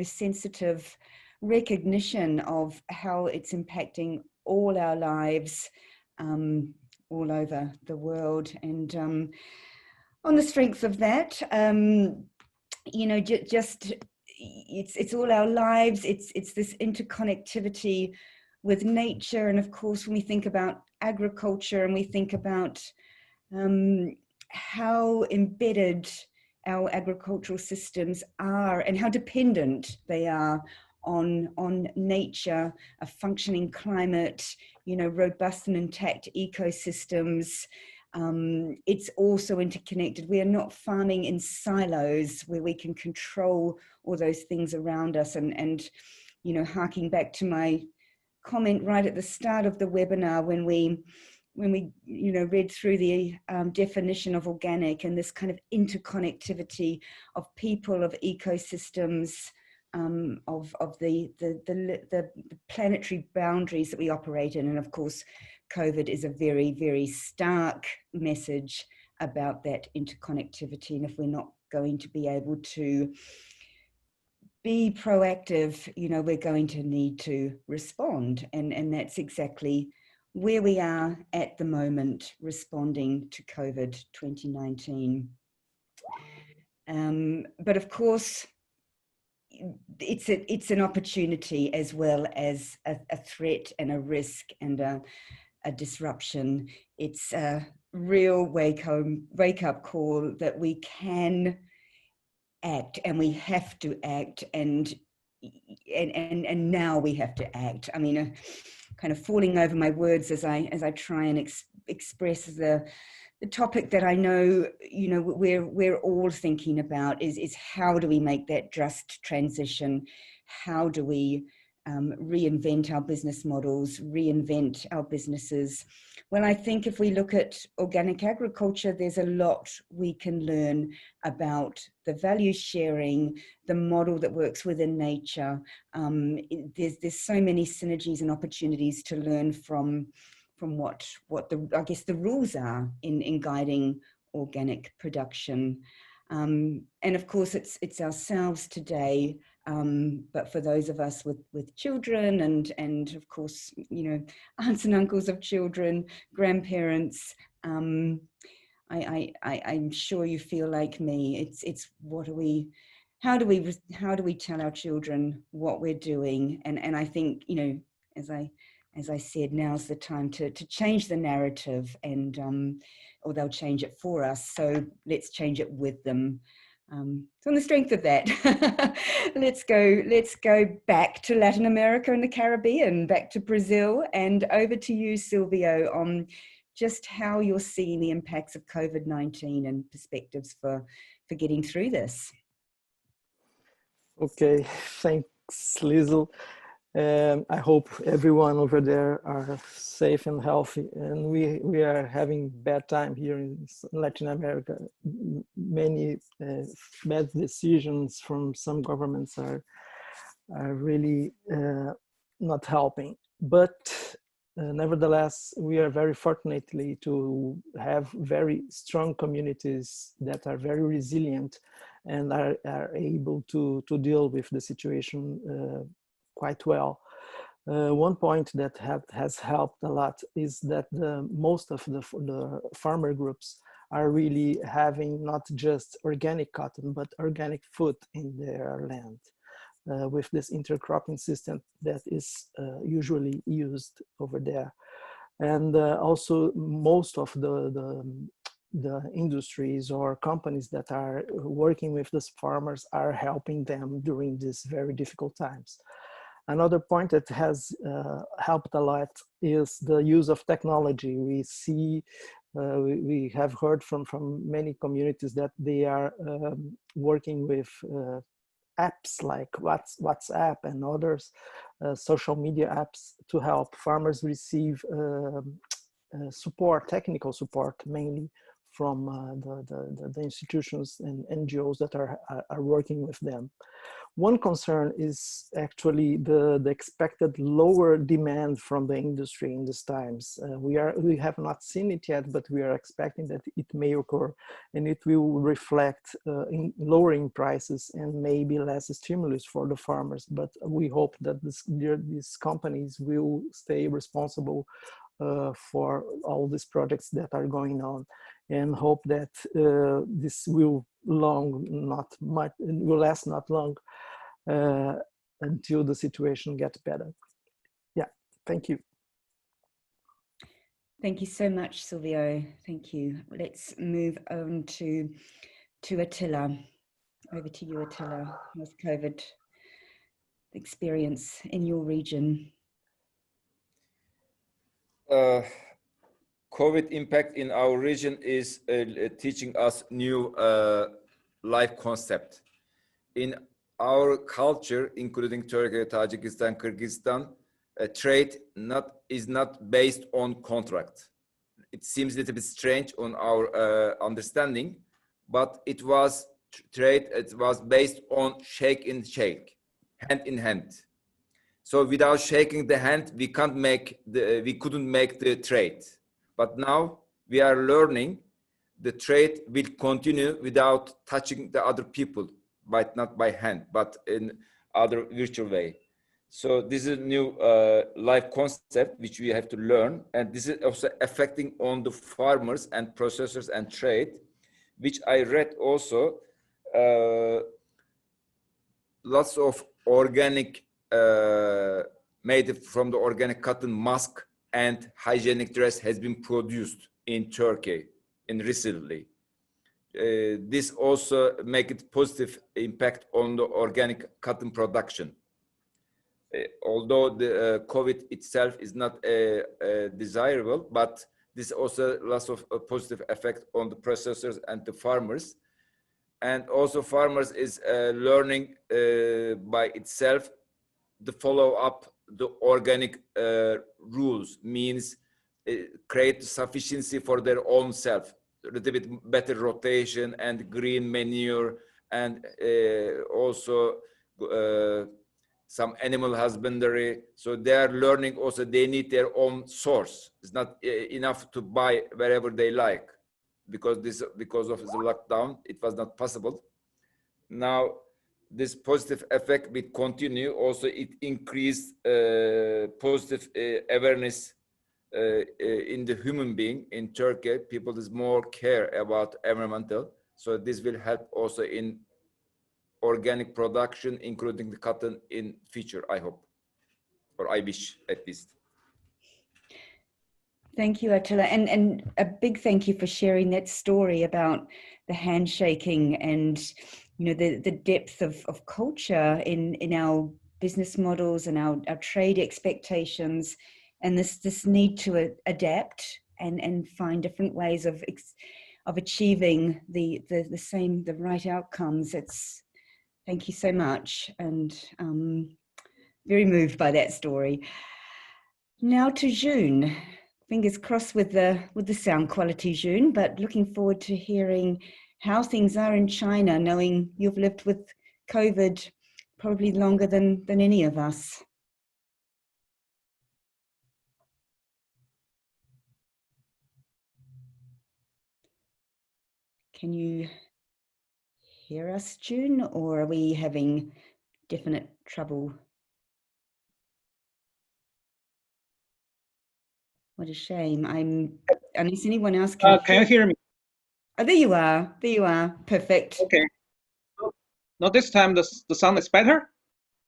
sensitive recognition of how it's impacting all our lives all over the world. And on the strength of that, just it's all our lives. It's this interconnectivity with nature, and of course, when we think about agriculture and we think about how embedded our agricultural systems are and how dependent they are on nature, a functioning climate, robust and intact ecosystems. It's also interconnected. We are not farming in silos where we can control all those things around us. And harking back to my comment right at the start of the webinar, when we read through the definition of organic and this kind of interconnectivity of people, of ecosystems, of the planetary boundaries that we operate in. And of course, COVID is a very, very stark message about that interconnectivity. And if we're not going to be able to be proactive, we're going to need to respond. And that's exactly where we are at the moment, responding to COVID 2019. But of course, it's an opportunity as well as a threat and a risk and a disruption. It's real wake up call that we can act, and we have to act, and now we have to act. I mean, kind of falling over my words as I try and express the topic that I know, you know, we're all thinking about is how do we make that just transition? How do we reinvent our business models, reinvent our businesses? Well, I think if we look at organic agriculture, there's a lot we can learn about the value sharing, the model that works within nature. There's so many synergies and opportunities to learn from what I guess the rules are in guiding organic production. And of course, it's ourselves today, but for those of us with children and of course, you know, aunts and uncles of children, grandparents, I'm sure you feel like me. It's how do we tell our children what we're doing? And I think, you know, as I said, now's the time to change the narrative, and or they'll change it for us. So let's change it with them. So on the strength of that, let's go back to Latin America and the Caribbean, back to Brazil, and over to you, Silvio, on just how you're seeing the impacts of COVID-19 and perspectives for getting through this. Okay, thanks, Liesl. I hope everyone over there are safe and healthy, and we are having bad time here in Latin America. Many bad decisions from some governments are really not helping, but nevertheless, we are very fortunately to have very strong communities that are very resilient and are able to deal with the situation quite well. One point that has helped a lot is that most of the farmer groups are really having not just organic cotton, but organic food in their land with this intercropping system that is usually used over there. And also most of the industries or companies that are working with these farmers are helping them during these very difficult times. Another point that has helped a lot is the use of technology. We see, we have heard from many communities that they are working with apps like WhatsApp and others, social media apps, to help farmers receive support, technical support, mainly from the institutions and NGOs that are working with them. One concern is actually the expected lower demand from the industry in these times. We have not seen it yet, but we are expecting that it may occur, and it will reflect in lowering prices and maybe less stimulus for the farmers. But we hope that these companies will stay responsible for all these projects that are going on, and hope that this will last not long until the situation gets better. Yeah, thank you. Thank you so much, Silvio. Thank you. Let's move on to Atila. Over to you, Atila, with COVID experience in your region. COVID impact in our region is teaching us new life concept. In our culture, including Turkey, Tajikistan, Kyrgyzstan, trade is not based on contract. It seems a little bit strange on our understanding, but it was trade. It was based on shake in shake, hand in hand. So without shaking the hand, we couldn't make the trade. But now we are learning the trade will continue without touching the other people, but not by hand, but in other virtual way. So this is a new life concept which we have to learn, and this is also affecting on the farmers and processors and trade, which I read also. Lots of organic made from the organic cotton mask and hygienic dress has been produced in Turkey recently. This also make it positive impact on the organic cotton production. Although the COVID itself is not desirable, but this also lots of a positive effect on the processors and the farmers. And also farmers is learning by itself the follow up the organic rules, means create sufficiency for their own self, a little bit better rotation and green manure, and also some animal husbandry. So they are learning also they need their own source. It's not enough to buy wherever they like, because of the lockdown, it was not possible. Now, this positive effect will continue. Also, it increased positive awareness in the human being in Turkey. People is more care about environmental. So this will help also in organic production, including the cotton in future, I hope, or I wish at least. Thank you, Atila, and a big thank you for sharing that story about the handshaking and the depth of culture in our business models and our trade expectations, and this need to adapt and find different ways of achieving the right outcomes. Thank you so much, and very moved by that story. Now to June. Fingers crossed with the sound quality, June, but looking forward to hearing how things are in China, knowing you've lived with COVID probably longer than any of us. Can you hear us, June, or are we having definite trouble? What a shame. Unless anyone else can you hear me? Oh, there you are. There you are. Perfect. Okay. Now this time the sound is better?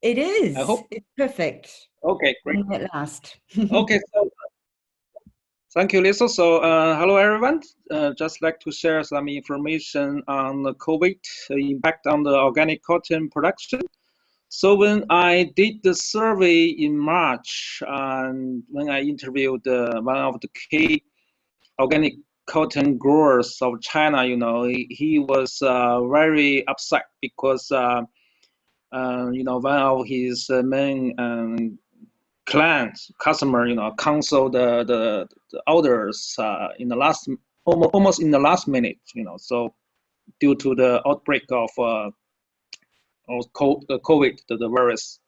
It is. I hope. It's perfect. Okay, great. At last. Okay, so thank you, Lisa. So hello, everyone. Just like to share some information on the COVID impact on the organic cotton production. So when I did the survey in March, and when I interviewed one of the key organic cotton growers of China, he was very upset because one of his main clients, customer, cancel the orders in the last almost in the last minute, so due to the outbreak of COVID, the virus.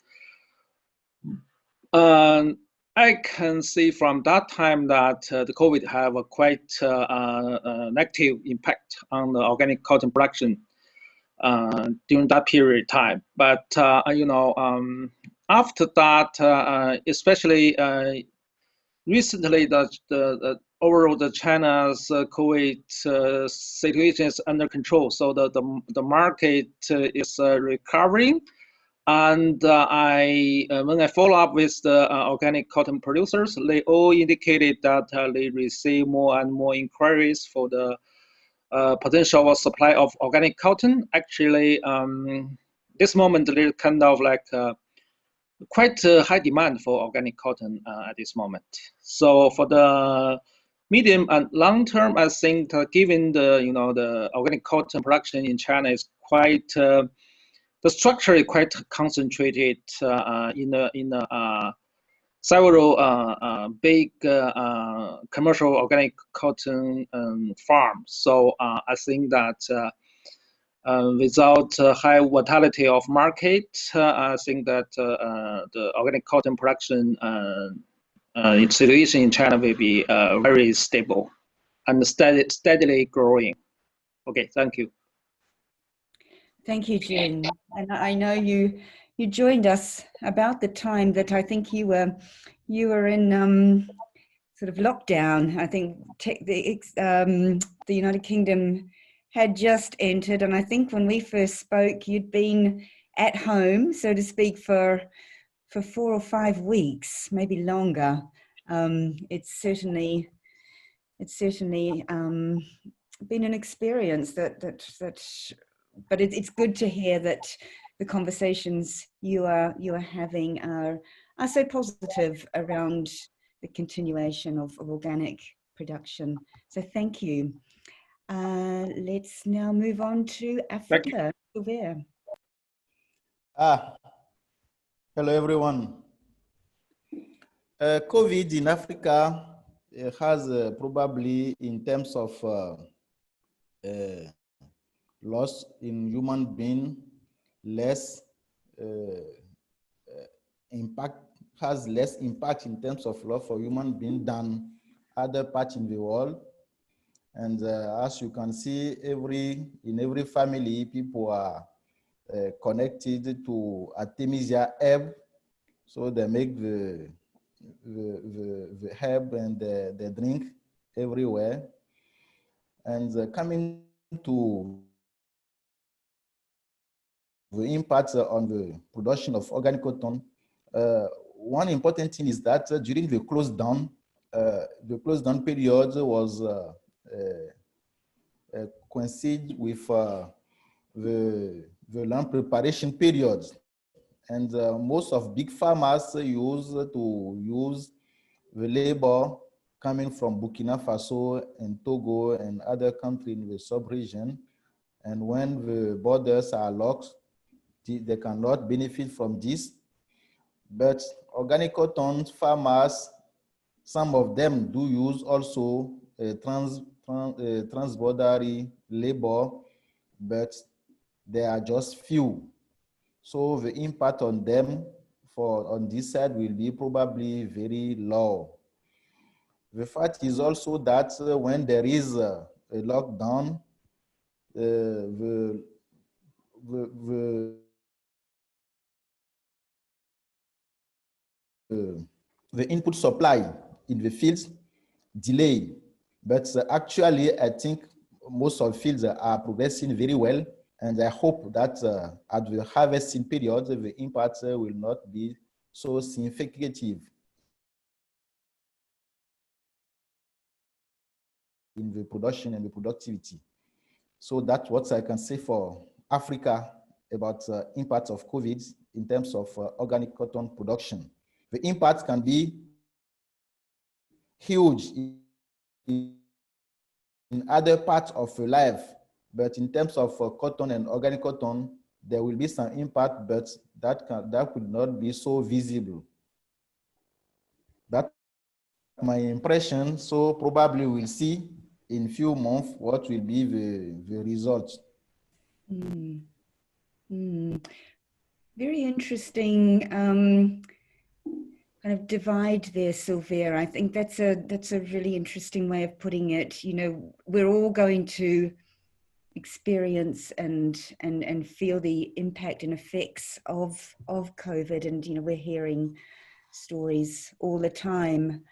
I can see from that time that the COVID have a quite negative impact on the organic cotton production during that period of time. But after that, especially recently, the overall the China's COVID situation is under control, so the market is recovering. And when I follow up with the organic cotton producers, they all indicated that they receive more and more inquiries for the potential supply of organic cotton. Actually, this moment there's kind of like quite a high demand for organic cotton at this moment. So for the medium and long term, I think given the organic cotton production in China is quite the structure is quite concentrated in several big commercial organic cotton farms. So I think that without high volatility of market, I think that the organic cotton production situation in China will be very stable and steadily growing. Okay, thank you. Thank you, June. And I know you joined us about the time that I think you were in sort of lockdown. I think the United Kingdom had just entered, and I think when we first spoke, you'd been at home, so to speak, for 4 or 5 weeks, maybe longer. It's certainly it's certainly been an experience but it's good to hear that the conversations you are having are so positive around the continuation of organic production. So thank you. Let's now move on to Africa. Silvio. Hello everyone. COVID in Africa has probably, in terms of loss in human being, less impact, has less impact in terms of loss for human being than other parts in the world. And as you can see, in every family, people are connected to Artemisia herb, so they make the herb and the drink everywhere. And coming to the impact on the production of organic cotton, one important thing is that during the close down period was coincide with the land preparation period. And most of big farmers use the labor coming from Burkina Faso and Togo and other countries in the sub-region. And when the borders are locked, they cannot benefit from this. But organic cotton farmers, some of them do use also transborder labor, but they are just few. So the impact on them on this side will be probably very low. The fact is also that when there is a lockdown, the input supply in the fields delay. But actually, I think most of the fields are progressing very well. And I hope that at the harvesting period, the impact will not be so significant in the production and the productivity. So that's what I can say for Africa about impact of COVID in terms of organic cotton production. The impact can be huge in other parts of life, but in terms of cotton and organic cotton, there will be some impact, but that could not be so visible. That's my impression. So probably we'll see in few months what will be the results. Very interesting kind of divide there, Silvia. I think that's a really interesting way of putting it. You know, we're all going to experience and feel the impact and effects of COVID, and you know, we're hearing stories all the time.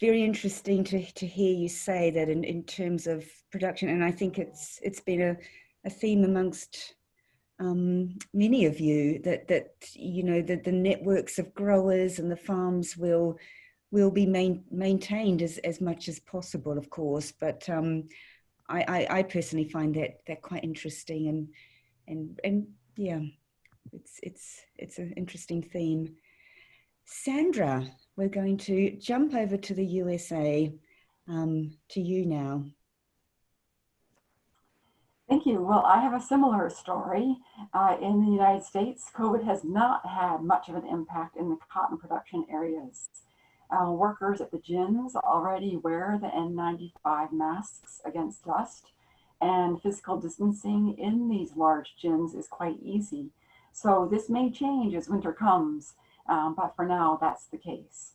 Very interesting to hear you say that in terms of production, and I think it's been a theme amongst many of you that you know that the networks of growers and the farms will be maintained as much as possible, of course, but I personally find that quite interesting, and yeah, it's an interesting theme. Sandra, we're going to jump over to the USA, to you now. Thank you. Well, I have a similar story. In the United States, COVID has not had much of an impact in the cotton production areas. Workers at the gins already wear the N95 masks against dust, and physical distancing in these large gins is quite easy. So this may change as winter comes, but for now, that's the case.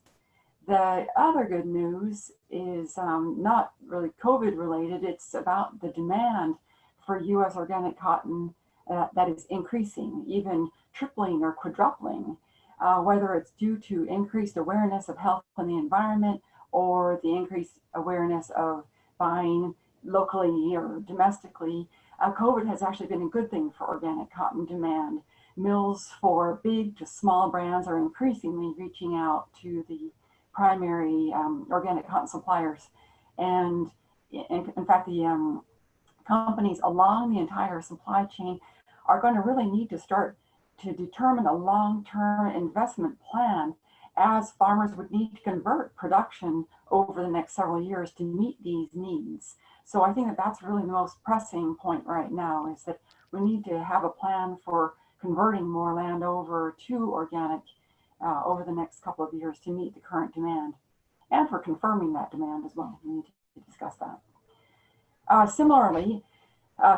The other good news is not really COVID related. It's about the demand for U.S. organic cotton that is increasing, even tripling or quadrupling, whether it's due to increased awareness of health and the environment, or the increased awareness of buying locally or domestically. COVID has actually been a good thing for organic cotton demand. Mills for big to small brands are increasingly reaching out to the primary organic cotton suppliers. And in fact, the companies along the entire supply chain are going to really need to start to determine a long-term investment plan, as farmers would need to convert production over the next several years to meet these needs. So I think that that's really the most pressing point right now, is that we need to have a plan for converting more land over to organic over the next couple of years to meet the current demand, and for confirming that demand as well. We need to discuss that. Similarly,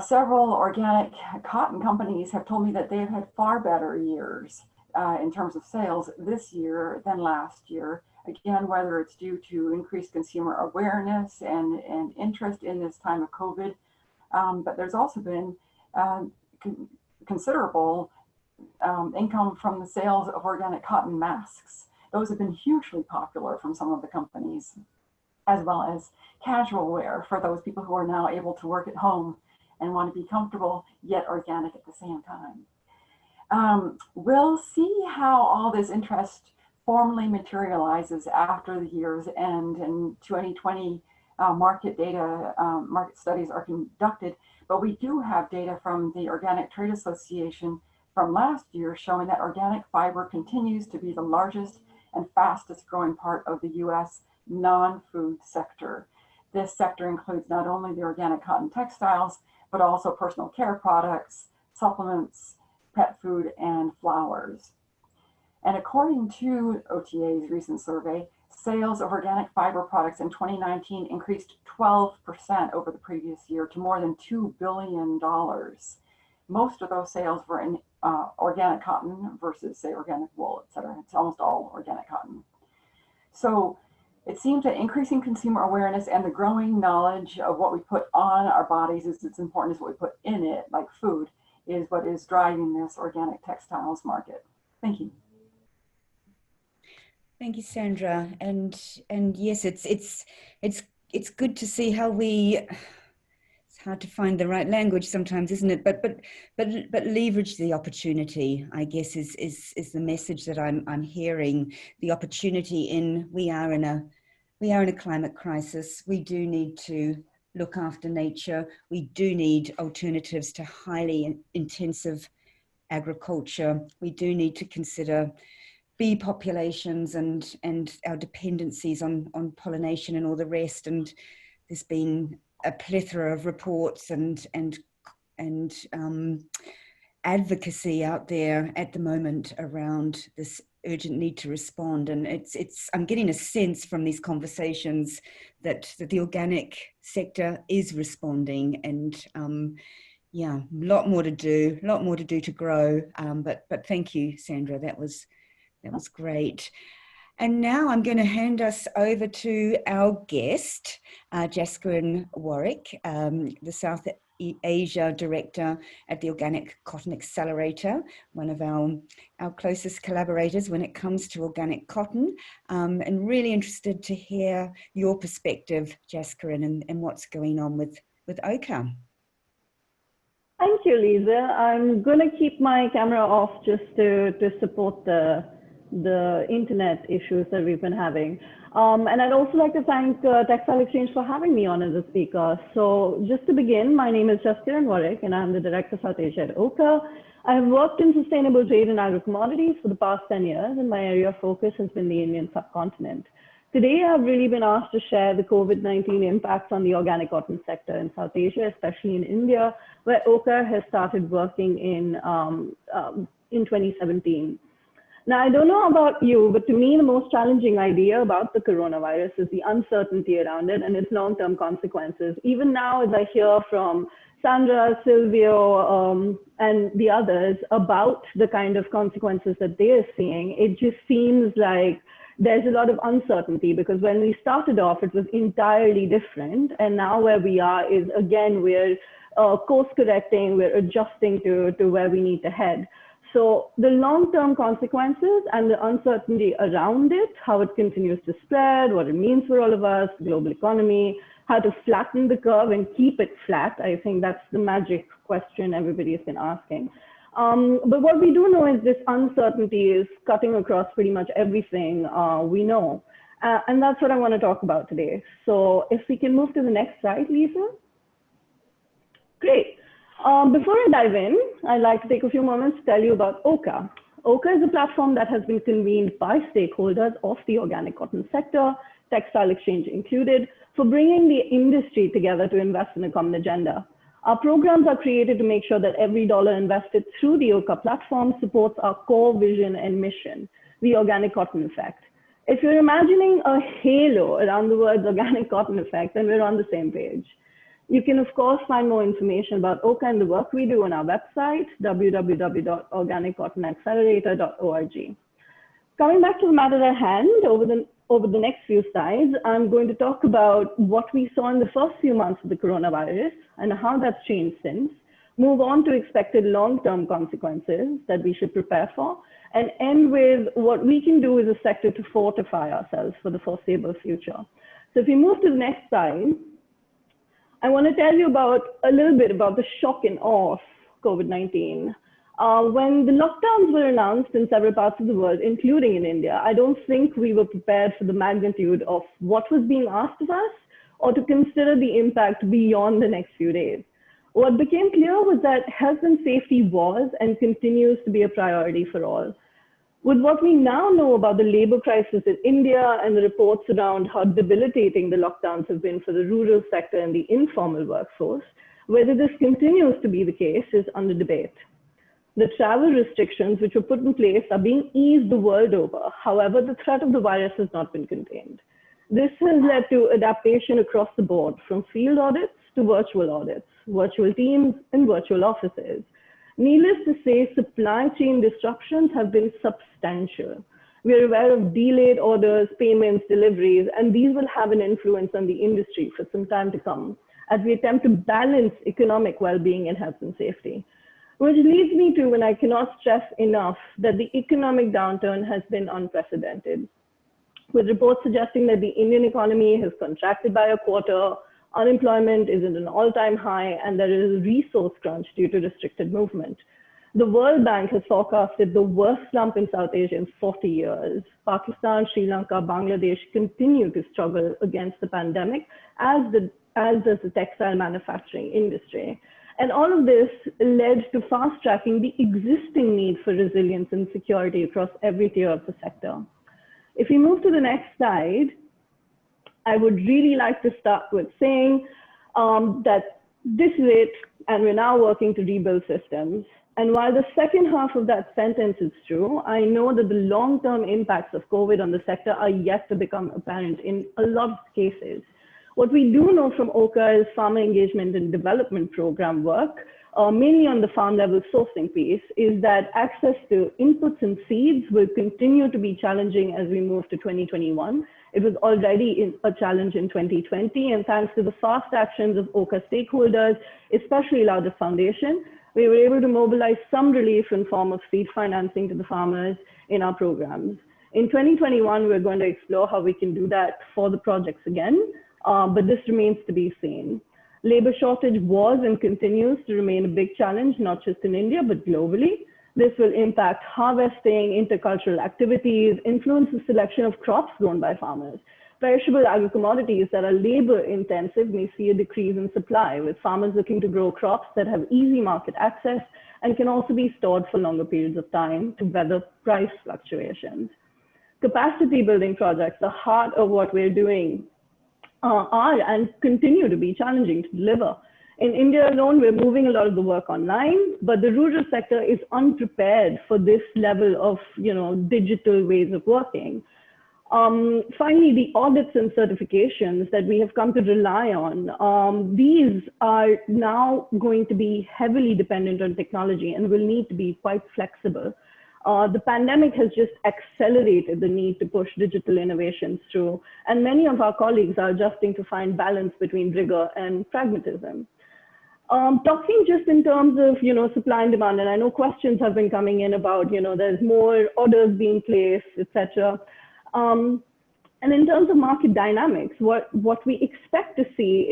several organic cotton companies have told me that they've had far better years in terms of sales this year than last year. Again, whether it's due to increased consumer awareness and interest in this time of COVID, but there's also been considerable income from the sales of organic cotton masks. Those have been hugely popular from some of the companies, as well as casual wear for those people who are now able to work at home and want to be comfortable yet organic at the same time. We'll see how all this interest formally materializes after the year's end, and 2020 market data, market studies are conducted, but we do have data from the Organic Trade Association from last year showing that organic fiber continues to be the largest and fastest growing part of the US non-food sector. This sector includes not only the organic cotton textiles, but also personal care products, supplements, pet food, and flowers. And according to OTA's recent survey, sales of organic fiber products in 2019 increased 12% over the previous year to more than $2 billion. Most of those sales were in organic cotton versus, say, organic wool, et cetera. It's almost all organic cotton. So it seems that increasing consumer awareness and the growing knowledge of what we put on our bodies is as important as what we put in it, like food, is what is driving this organic textiles market. Thank you. Thank you, Sandra. And yes, it's good to see how we. It's hard to find the right language sometimes, isn't it? But leverage the opportunity, I guess, is the message that I'm hearing. The opportunity in we are in a climate crisis. We do need to look after nature. We do need alternatives to highly intensive agriculture. We do need to consider bee populations and our dependencies on pollination and all the rest. And there's been a plethora of reports and advocacy out there at the moment around this urgent need to respond. And I'm getting a sense from these conversations that the organic sector is responding, and yeah, a lot more to do to grow. But thank you, Sandra. That was great. And now I'm going to hand us over to our guest, Jaskiran Warrik, the South Asia Director at the Organic Cotton Accelerator, one of our closest collaborators when it comes to organic cotton, and really interested to hear your perspective, Jaskiran, and what's going on with OCA. Thank you, Lisa. I'm going to keep my camera off just to support the internet issues that we've been having. And I'd also like to thank Textile Exchange for having me on as a speaker. So just to begin, my name is Jaskiran Warrik, and I'm the Director of South Asia at OCA. I have worked in sustainable trade and agro-commodities for the past 10 years, and my area of focus has been the Indian subcontinent. Today, I've really been asked to share the COVID-19 impacts on the organic cotton sector in South Asia, especially in India, where OCA has started working in 2017. Now, I don't know about you, but to me, the most challenging idea about the coronavirus is the uncertainty around it and its long-term consequences. Even now, as I hear from Sandra, Silvio, and the others about the kind of consequences that they are seeing, it just seems like there's a lot of uncertainty, because when we started off, it was entirely different. And now where we are is, again, we're course correcting, we're adjusting to where we need to head. So the long-term consequences and the uncertainty around it, how it continues to spread, what it means for all of us, global economy, how to flatten the curve and keep it flat, I think that's the magic question everybody has been asking. But what we do know is this uncertainty is cutting across pretty much everything we know. And that's what I want to talk about today. So if we can move to the next slide, Lisa. Great. Before I dive in, I'd like to take a few moments to tell you about OCA. OCA is a platform that has been convened by stakeholders of the organic cotton sector, Textile Exchange included, for bringing the industry together to invest in a common agenda. Our programs are created to make sure that every dollar invested through the OCA platform supports our core vision and mission, the organic cotton effect. If you're imagining a halo around the words organic cotton effect, then we're on the same page. You can, of course, find more information about OCA and the work we do on our website, www.organiccottonaccelerator.org. Coming back to the matter at hand, over the next few slides, I'm going to talk about what we saw in the first few months of the coronavirus and how that's changed since, move on to expected long-term consequences that we should prepare for, and end with what we can do as a sector to fortify ourselves for the foreseeable future. So if we move to the next slide, I want to tell you a little bit about the shock and awe of COVID-19. When the lockdowns were announced in several parts of the world, including in India, I don't think we were prepared for the magnitude of what was being asked of us or to consider the impact beyond the next few days. What became clear was that health and safety was and continues to be a priority for all. With what we now know about the labor crisis in India and the reports around how debilitating the lockdowns have been for the rural sector and the informal workforce, whether this continues to be the case is under debate. The travel restrictions which were put in place are being eased the world over. However, the threat of the virus has not been contained. This has led to adaptation across the board, from field audits to virtual audits, virtual teams and virtual offices. Needless to say, supply chain disruptions have been substantial. We are aware of delayed orders, payments, deliveries, and these will have an influence on the industry for some time to come as we attempt to balance economic well-being and health and safety. Which leads me to, and I cannot stress enough, that the economic downturn has been unprecedented, with reports suggesting that the Indian economy has contracted by a quarter, unemployment is at an all-time high, and there is a resource crunch due to restricted movement. The World Bank has forecasted the worst slump in South Asia in 40 years. Pakistan, Sri Lanka, Bangladesh continue to struggle against the pandemic, as does the textile manufacturing industry. And all of this led to fast-tracking the existing need for resilience and security across every tier of the sector. If we move to the next slide, I would really like to start with saying that this is it, and we're now working to rebuild systems. And while the second half of that sentence is true, I know that the long-term impacts of COVID on the sector are yet to become apparent in a lot of cases. What we do know from OCA is farmer engagement and development program work, mainly on the farm level sourcing piece, is that access to inputs and seeds will continue to be challenging as we move to 2021. It was already a challenge in 2020, and thanks to the fast actions of OCA stakeholders, especially Largest Foundation, we were able to mobilize some relief in form of seed financing to the farmers in our programs. In 2021, we're going to explore how we can do that for the projects again, but this remains to be seen. Labor shortage was and continues to remain a big challenge, not just in India, but globally. This will impact harvesting, intercultural activities, influence the selection of crops grown by farmers. Perishable agri-commodities that are labor intensive may see a decrease in supply, with farmers looking to grow crops that have easy market access and can also be stored for longer periods of time to weather price fluctuations. Capacity building projects, the heart of what we're doing, are and continue to be challenging to deliver. In India alone, we're moving a lot of the work online, but the rural sector is unprepared for this level of digital ways of working. Finally, the audits and certifications that we have come to rely on, these are now going to be heavily dependent on technology and will need to be quite flexible. The pandemic has just accelerated the need to push digital innovations through, and many of our colleagues are adjusting to find balance between rigor and pragmatism. Talking just in terms of supply and demand, and I know questions have been coming in about there's more orders being placed, etc. And in terms of market dynamics, what we expect to see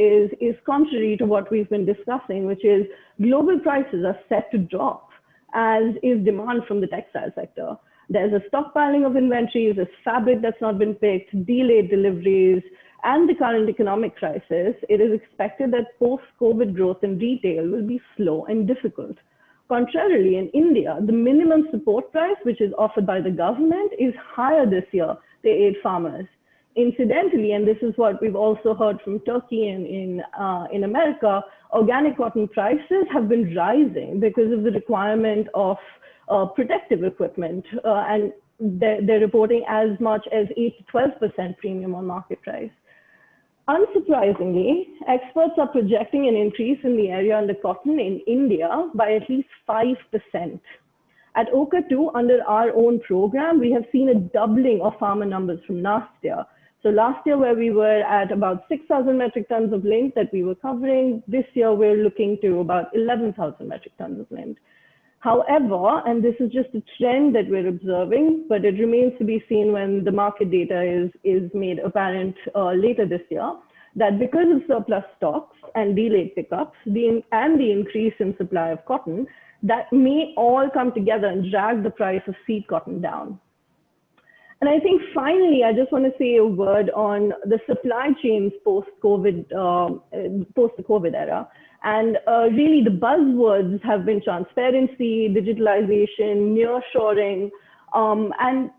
is contrary to what we've been discussing, which is global prices are set to drop, as is demand from the textile sector. There's a stockpiling of inventories, there's fabric that's not been picked, delayed deliveries, and the current economic crisis. It is expected that post-COVID growth in retail will be slow and difficult. Contrarily, in India, the minimum support price, which is offered by the government, is higher this year to aid farmers. Incidentally, and this is what we've also heard from Turkey and in America, organic cotton prices have been rising because of the requirement of protective equipment, and they're reporting as much as 8 to 12% premium on market price. Unsurprisingly, experts are projecting an increase in the area under cotton in India by at least 5%. At OCA 2, under our own program, we have seen a doubling of farmer numbers from last year. So last year, where we were at about 6,000 metric tons of lint that we were covering, this year we're looking to about 11,000 metric tons of lint. However, and this is just a trend that we're observing, but it remains to be seen when the market data is made apparent later this year, that because of surplus stocks and delayed pickups and the increase in supply of cotton, that may all come together and drag the price of seed cotton down. And I think finally, I just want to say a word on the supply chains post-COVID era. And really the buzzwords have been transparency, digitalization, nearshoring, and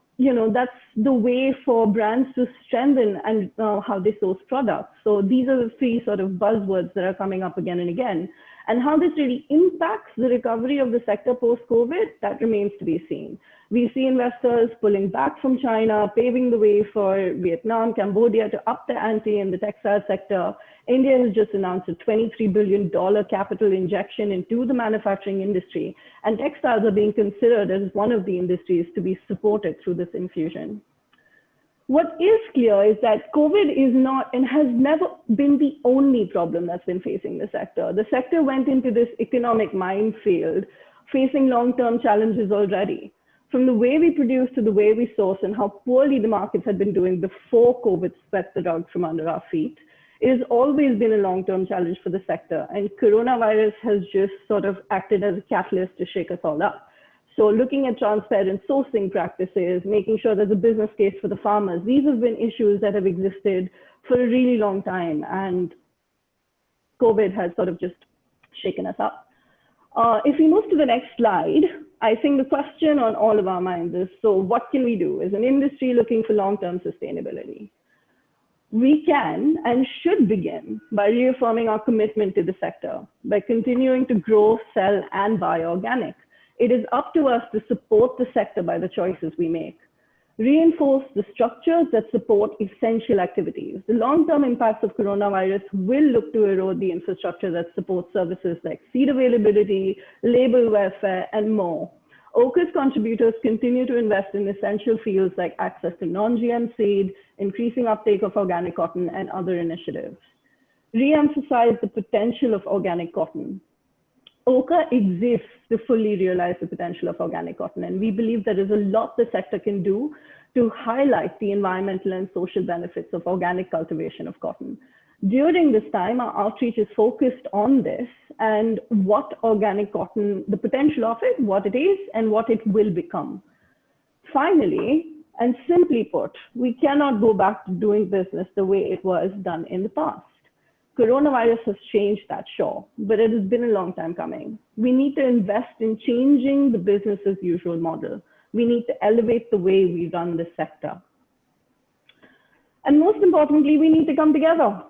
that's the way for brands to strengthen and how they source products. So these are the three sort of buzzwords that are coming up again and again. And how this really impacts the recovery of the sector post-COVID, that remains to be seen. We see investors pulling back from China, paving the way for Vietnam, Cambodia to up the ante in the textile sector. India has just announced a $23 billion capital injection into the manufacturing industry, and textiles are being considered as one of the industries to be supported through this infusion. What is clear is that COVID is not and has never been the only problem that's been facing the sector. The sector went into this economic minefield, facing long-term challenges already. From the way we produce to the way we source and how poorly the markets had been doing before COVID swept the rug from under our feet, it has always been a long-term challenge for the sector, and coronavirus has just sort of acted as a catalyst to shake us all up. So looking at transparent sourcing practices, making sure there's a business case for the farmers, these have been issues that have existed for a really long time, and COVID has sort of just shaken us up. If we move to the next slide, I think the question on all of our minds is, so what can we do as an industry looking for long-term sustainability? We can and should begin by reaffirming our commitment to the sector, by continuing to grow, sell, and buy organic. It is up to us to support the sector by the choices we make. Reinforce the structures that support essential activities. The long-term impacts of coronavirus will look to erode the infrastructure that supports services like seed availability, label welfare, and more. OCA's contributors continue to invest in essential fields like access to non-GM seed, increasing uptake of organic cotton, and other initiatives. Re-emphasize the potential of organic cotton. OCA exists to fully realize the potential of organic cotton, and we believe there is a lot the sector can do to highlight the environmental and social benefits of organic cultivation of cotton. During this time, our outreach is focused on this and what organic cotton, the potential of it, what it is, and what it will become. Finally, and simply put, we cannot go back to doing business the way it was done in the past. Coronavirus has changed that, sure, but it has been a long time coming. We need to invest in changing the business as usual model. We need to elevate the way we run this sector. And most importantly, we need to come together.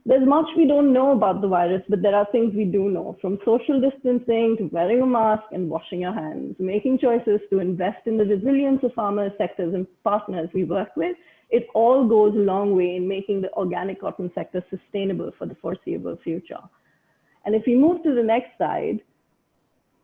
There's much we don't know about the virus, but there are things we do know, from social distancing to wearing a mask and washing your hands, making choices to invest in the resilience of farmers, sectors, and partners we work with. It all goes a long way in making the organic cotton sector sustainable for the foreseeable future. And if we move to the next slide,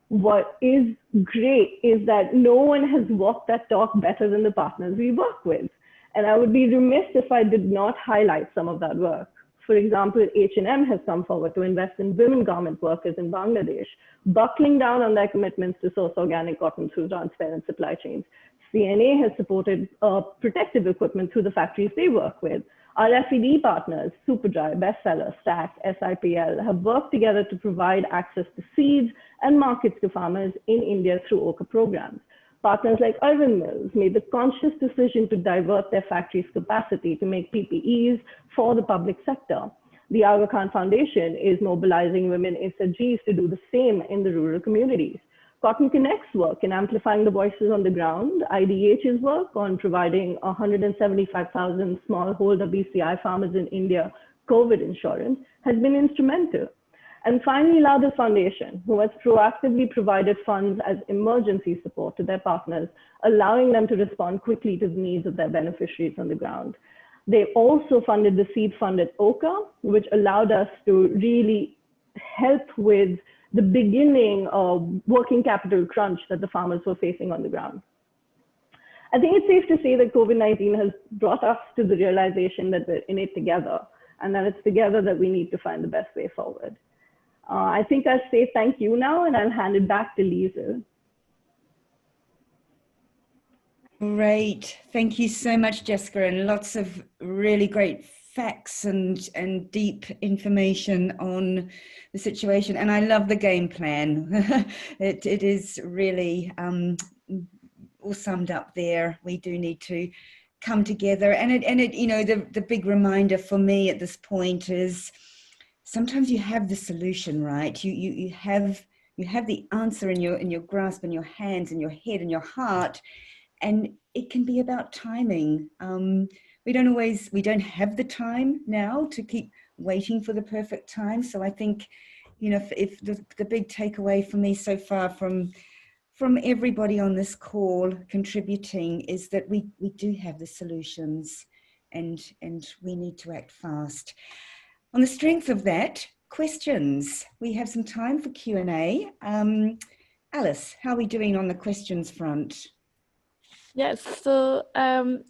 what is great is that no one has walked that talk better than the partners we work with. And I would be remiss if I did not highlight some of that work. For example, H&M has come forward to invest in women garment workers in Bangladesh, buckling down on their commitments to source organic cotton through transparent supply chains. CNA has supported protective equipment through the factories they work with. Our FED partners, Superdry, Bestseller, Stack, SIPL, have worked together to provide access to seeds and markets to farmers in India through OCA programs. Partners like Irvin Mills made the conscious decision to divert their factory's capacity to make PPEs for the public sector. The Aga Khan Foundation is mobilizing women SHGs to do the same in the rural communities. Cotton Connect's work in amplifying the voices on the ground, IDH's work on providing 175,000 smallholder BCI farmers in India COVID insurance has been instrumental. And finally, Lauder's Foundation, who has proactively provided funds as emergency support to their partners, allowing them to respond quickly to the needs of their beneficiaries on the ground. They also funded the seed fund at OCA, which allowed us to really help with the beginning of working capital crunch that the farmers were facing on the ground. I think it's safe to say that COVID-19 has brought us to the realization that we're in it together, and that it's together that we need to find the best way forward. I think I'll say thank you now, and I'll hand it back to Liesl. Great. Thank you so much, Jaskiran. Lots of really great facts and deep information on the situation. And I love the game plan. It is really all summed up there. We do need to come together. And it you know, the big reminder for me at this point is sometimes you have the solution, right? You have the answer in your grasp, in your hands, in your head, in your heart. And it can be about timing. We don't have the time now to keep waiting for the perfect time. So I think, you know, if the big takeaway for me so far from everybody on this call contributing is that we do have the solutions, and we need to act fast. On the strength of that, questions. We have some time for Q&A. Alice, how are we doing on the questions front? Yes, so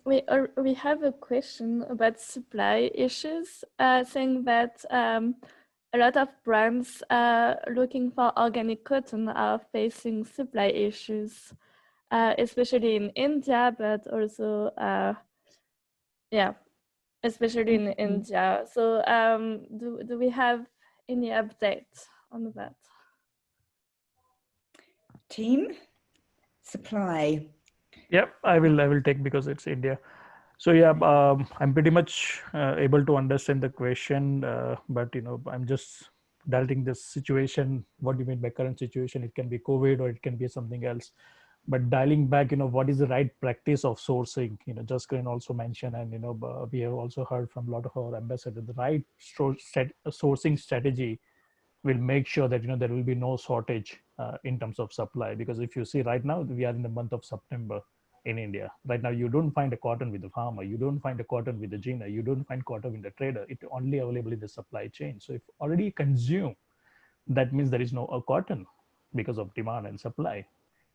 we have a question about supply issues, saying that a lot of brands looking for organic cotton are facing supply issues, especially in India, but also, especially in India. So do we have any updates on that? Team, supply. Yep, I will take, because it's India. So yeah, I'm pretty much able to understand the question, but you know, I'm just dialing this situation. What do you mean by current situation? It can be COVID or it can be something else. But dialing back, you know, what is the right practice of sourcing? You know, Jaskiran also mentioned, and you know, we have also heard from a lot of our ambassadors, the right sourcing strategy will make sure that, you know, there will be no shortage in terms of supply. Because if you see right now, we are in the month of September in India. Right now, you don't find a cotton with the farmer, you don't find a cotton with the ginner, you don't find cotton with the trader. It's only available in the supply chain. So if already consumed, that means there is no cotton because of demand and supply.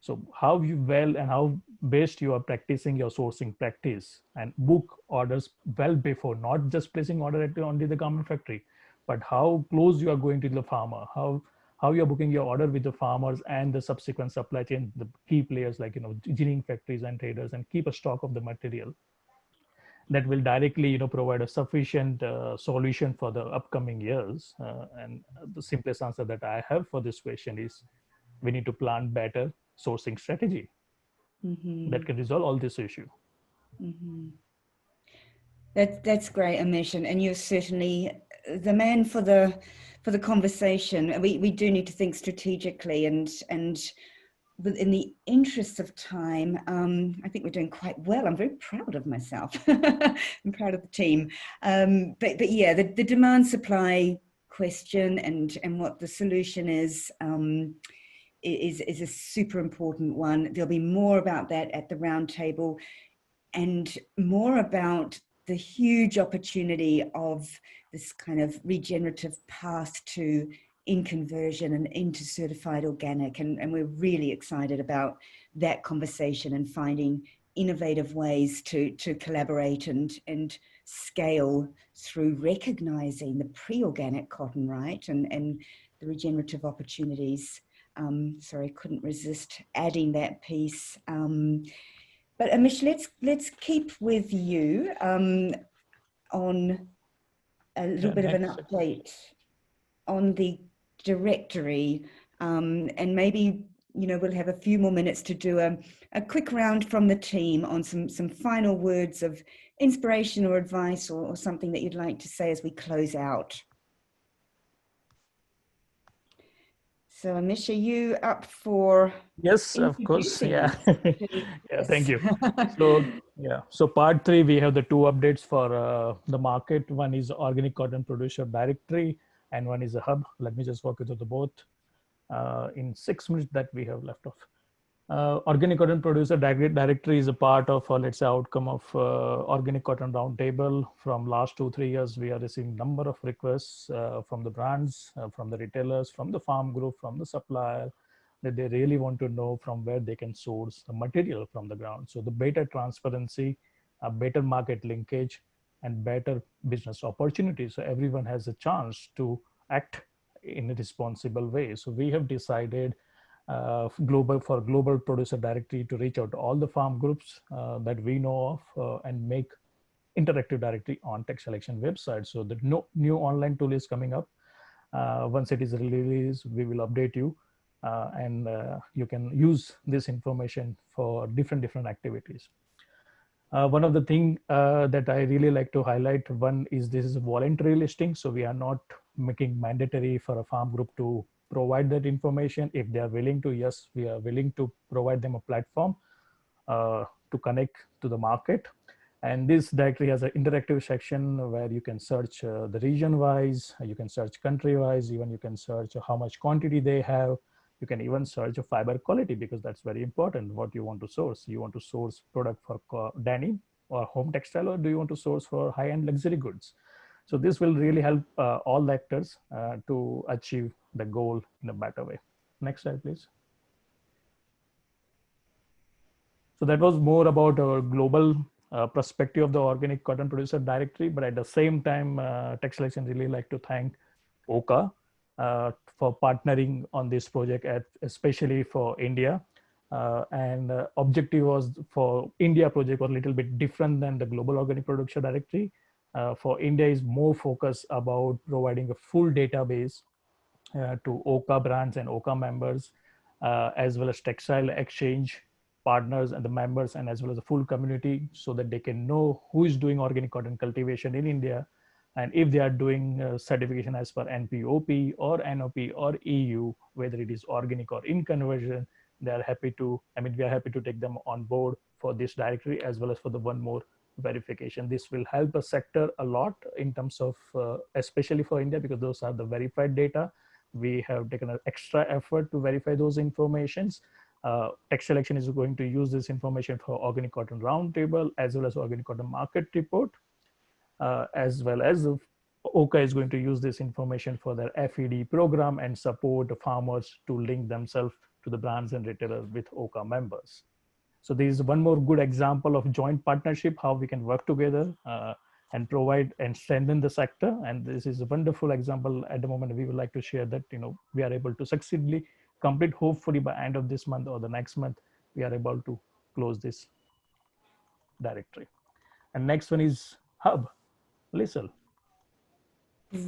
So how well and how best you are practicing your sourcing practice and book orders well before, not just placing order at only the garment factory, but how close you are going to the farmer, how you are booking your order with the farmers and the subsequent supply chain, the key players like, you know, ginning factories and traders, and keep a stock of the material that will directly, you know, provide a sufficient solution for the upcoming years. And the simplest answer that I have for this question is we need to plan better sourcing strategy that can resolve all this issue. That's great, Amish, and you're certainly the man for the conversation. We do need to think strategically, and in the interest of time, I think we're doing quite well. I'm very proud of myself. I'm proud of the team. But yeah, the demand supply question and what the solution is a super important one. There'll be more about that at the roundtable, and more about the huge opportunity of this kind of regenerative path to in conversion and into certified organic. And we're really excited about that conversation and finding innovative ways to collaborate and scale through recognizing the pre-organic cotton, right? And the regenerative opportunities. Sorry, couldn't resist adding that piece. But Amish, let's keep with you on a little bit of an update on the directory, and maybe we'll have a few more minutes to do a quick round from the team on some final words of inspiration or advice or something that you'd like to say as we close out. So Amish, are you up for? Yes, of course. Yeah. Introducing Yeah, thank you. So part 3, we have the 2 updates for the market. One is Organic Cotton Producer Directory and one is a hub. Let me just walk you through the both in 6 minutes that we have left off. Organic Cotton Producer Directory is a part of, let's say, outcome of Organic Cotton Roundtable. From last 2-3 years, we are receiving number of requests from the brands, from the retailers, from the farm group, from the supplier, that they really want to know from where they can source the material from the ground. So the better transparency, a better market linkage, and better business opportunities. So everyone has a chance to act in a responsible way. So we have decided global producer directory to reach out to all the farm groups that we know of and make interactive directory on Textile Exchange website. So the new online tool is coming up. Once it is released, we will update you and you can use this information for different activities. One of the things that I really like to highlight, one is this is a voluntary listing. So we are not making mandatory for a farm group to provide that information. If they are willing to, yes, we are willing to provide them a platform to connect to the market. And this directory has an interactive section where you can search the region wise, you can search country wise, even you can search how much quantity they have. You can even search a fiber quality, because that's very important. What you want to source? You want to source product for denim or home textile, or do you want to source for high-end luxury goods? So this will really help all actors to achieve the goal in a better way. Next slide, please. So that was more about our global perspective of the Organic Cotton Producer Directory, but at the same time, Textile Exchange really like to thank OCA for partnering on this project, especially for India. And objective was for India project was a little bit different than the Global Organic Producer Directory. For India is more focused about providing a full database to OCA brands and OCA members, as well as Textile Exchange partners and the members, and as well as the full community, so that they can know who is doing organic cotton cultivation in India. And if they are doing certification as per NPOP or NOP or EU, whether it is organic or in conversion, they are happy to, we are happy to take them on board for this directory, as well as for the one more verification. This will help the sector a lot in terms of, especially for India, because those are the verified data. We have taken an extra effort to verify those informations. Textile Exchange is going to use this information for Organic Cotton Roundtable, as well as Organic Cotton Market Report, as well as OCA is going to use this information for their FED program and support the farmers to link themselves to the brands and retailers with OCA members. So this is one more good example of joint partnership, how we can work together and provide and strengthen the sector. And this is a wonderful example at the moment. We would like to share that, we are able to succeedingly complete, hopefully by end of this month or the next month, we are able to close this directory. And next one is Hub. Listen.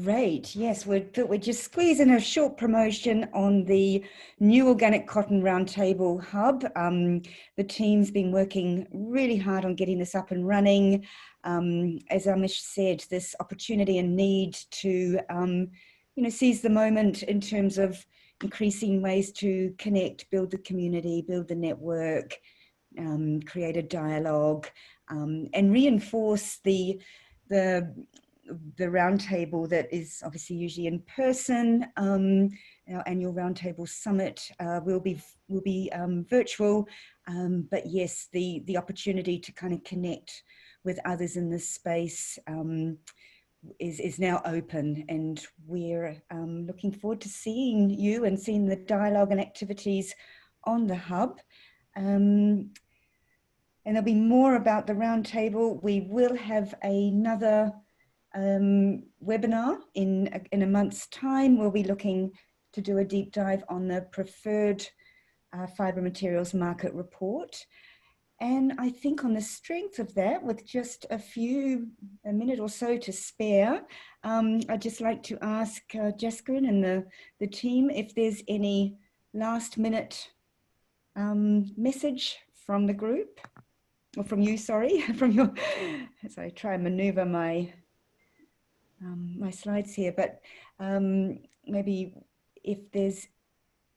Great. Yes, we're just squeezing a short promotion on the new Organic Cotton Roundtable Hub. The team's been working really hard on getting this up and running. As Amish said, this opportunity and need to, seize the moment in terms of increasing ways to connect, build the community, build the network, create a dialogue, and reinforce the roundtable that is obviously usually in person. Our annual roundtable summit will be virtual, but yes, the opportunity to kind of connect with others in this space is now open, and we're looking forward to seeing you and seeing the dialogue and activities on the hub. And there'll be more about the roundtable. We will have another webinar in a month's time. We'll be looking to do a deep dive on the preferred fiber materials market report. And I think on the strength of that, with just a minute or so to spare, I'd just like to ask Jaskiran and the team if there's any last minute message from the group, or from you, sorry, from your, as I try and maneuver my, my slides here, but maybe if there's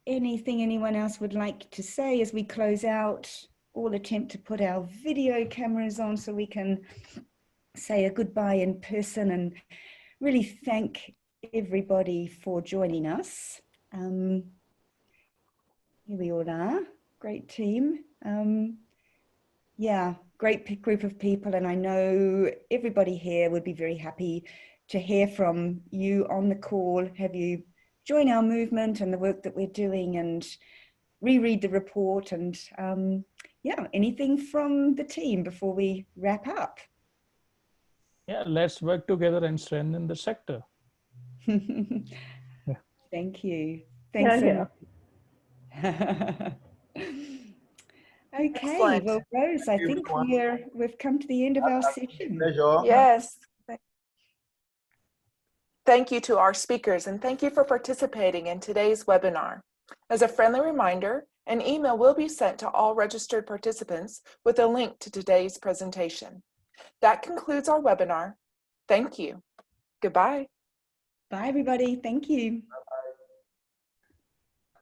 anything anyone else would like to say as we close out, we'll attempt to put our video cameras on so we can say a goodbye in person and really thank everybody for joining us. Here we all are, great team. Yeah, great group of people, and I know everybody here would be very happy to hear from you on the call, have you join our movement and the work that we're doing and reread the report and yeah, anything from the team before we wrap up. Yeah, let's work together and strengthen the sector. Thank you. Thanks so much. Okay, Excellent. well, Rose, I think we've come to the end of our session. Pleasure. Yes. Thank you to our speakers, and thank you for participating in today's webinar. As a friendly reminder, an email will be sent to all registered participants with a link to today's presentation. That concludes our webinar. Thank you. Goodbye. Bye, everybody. Thank you.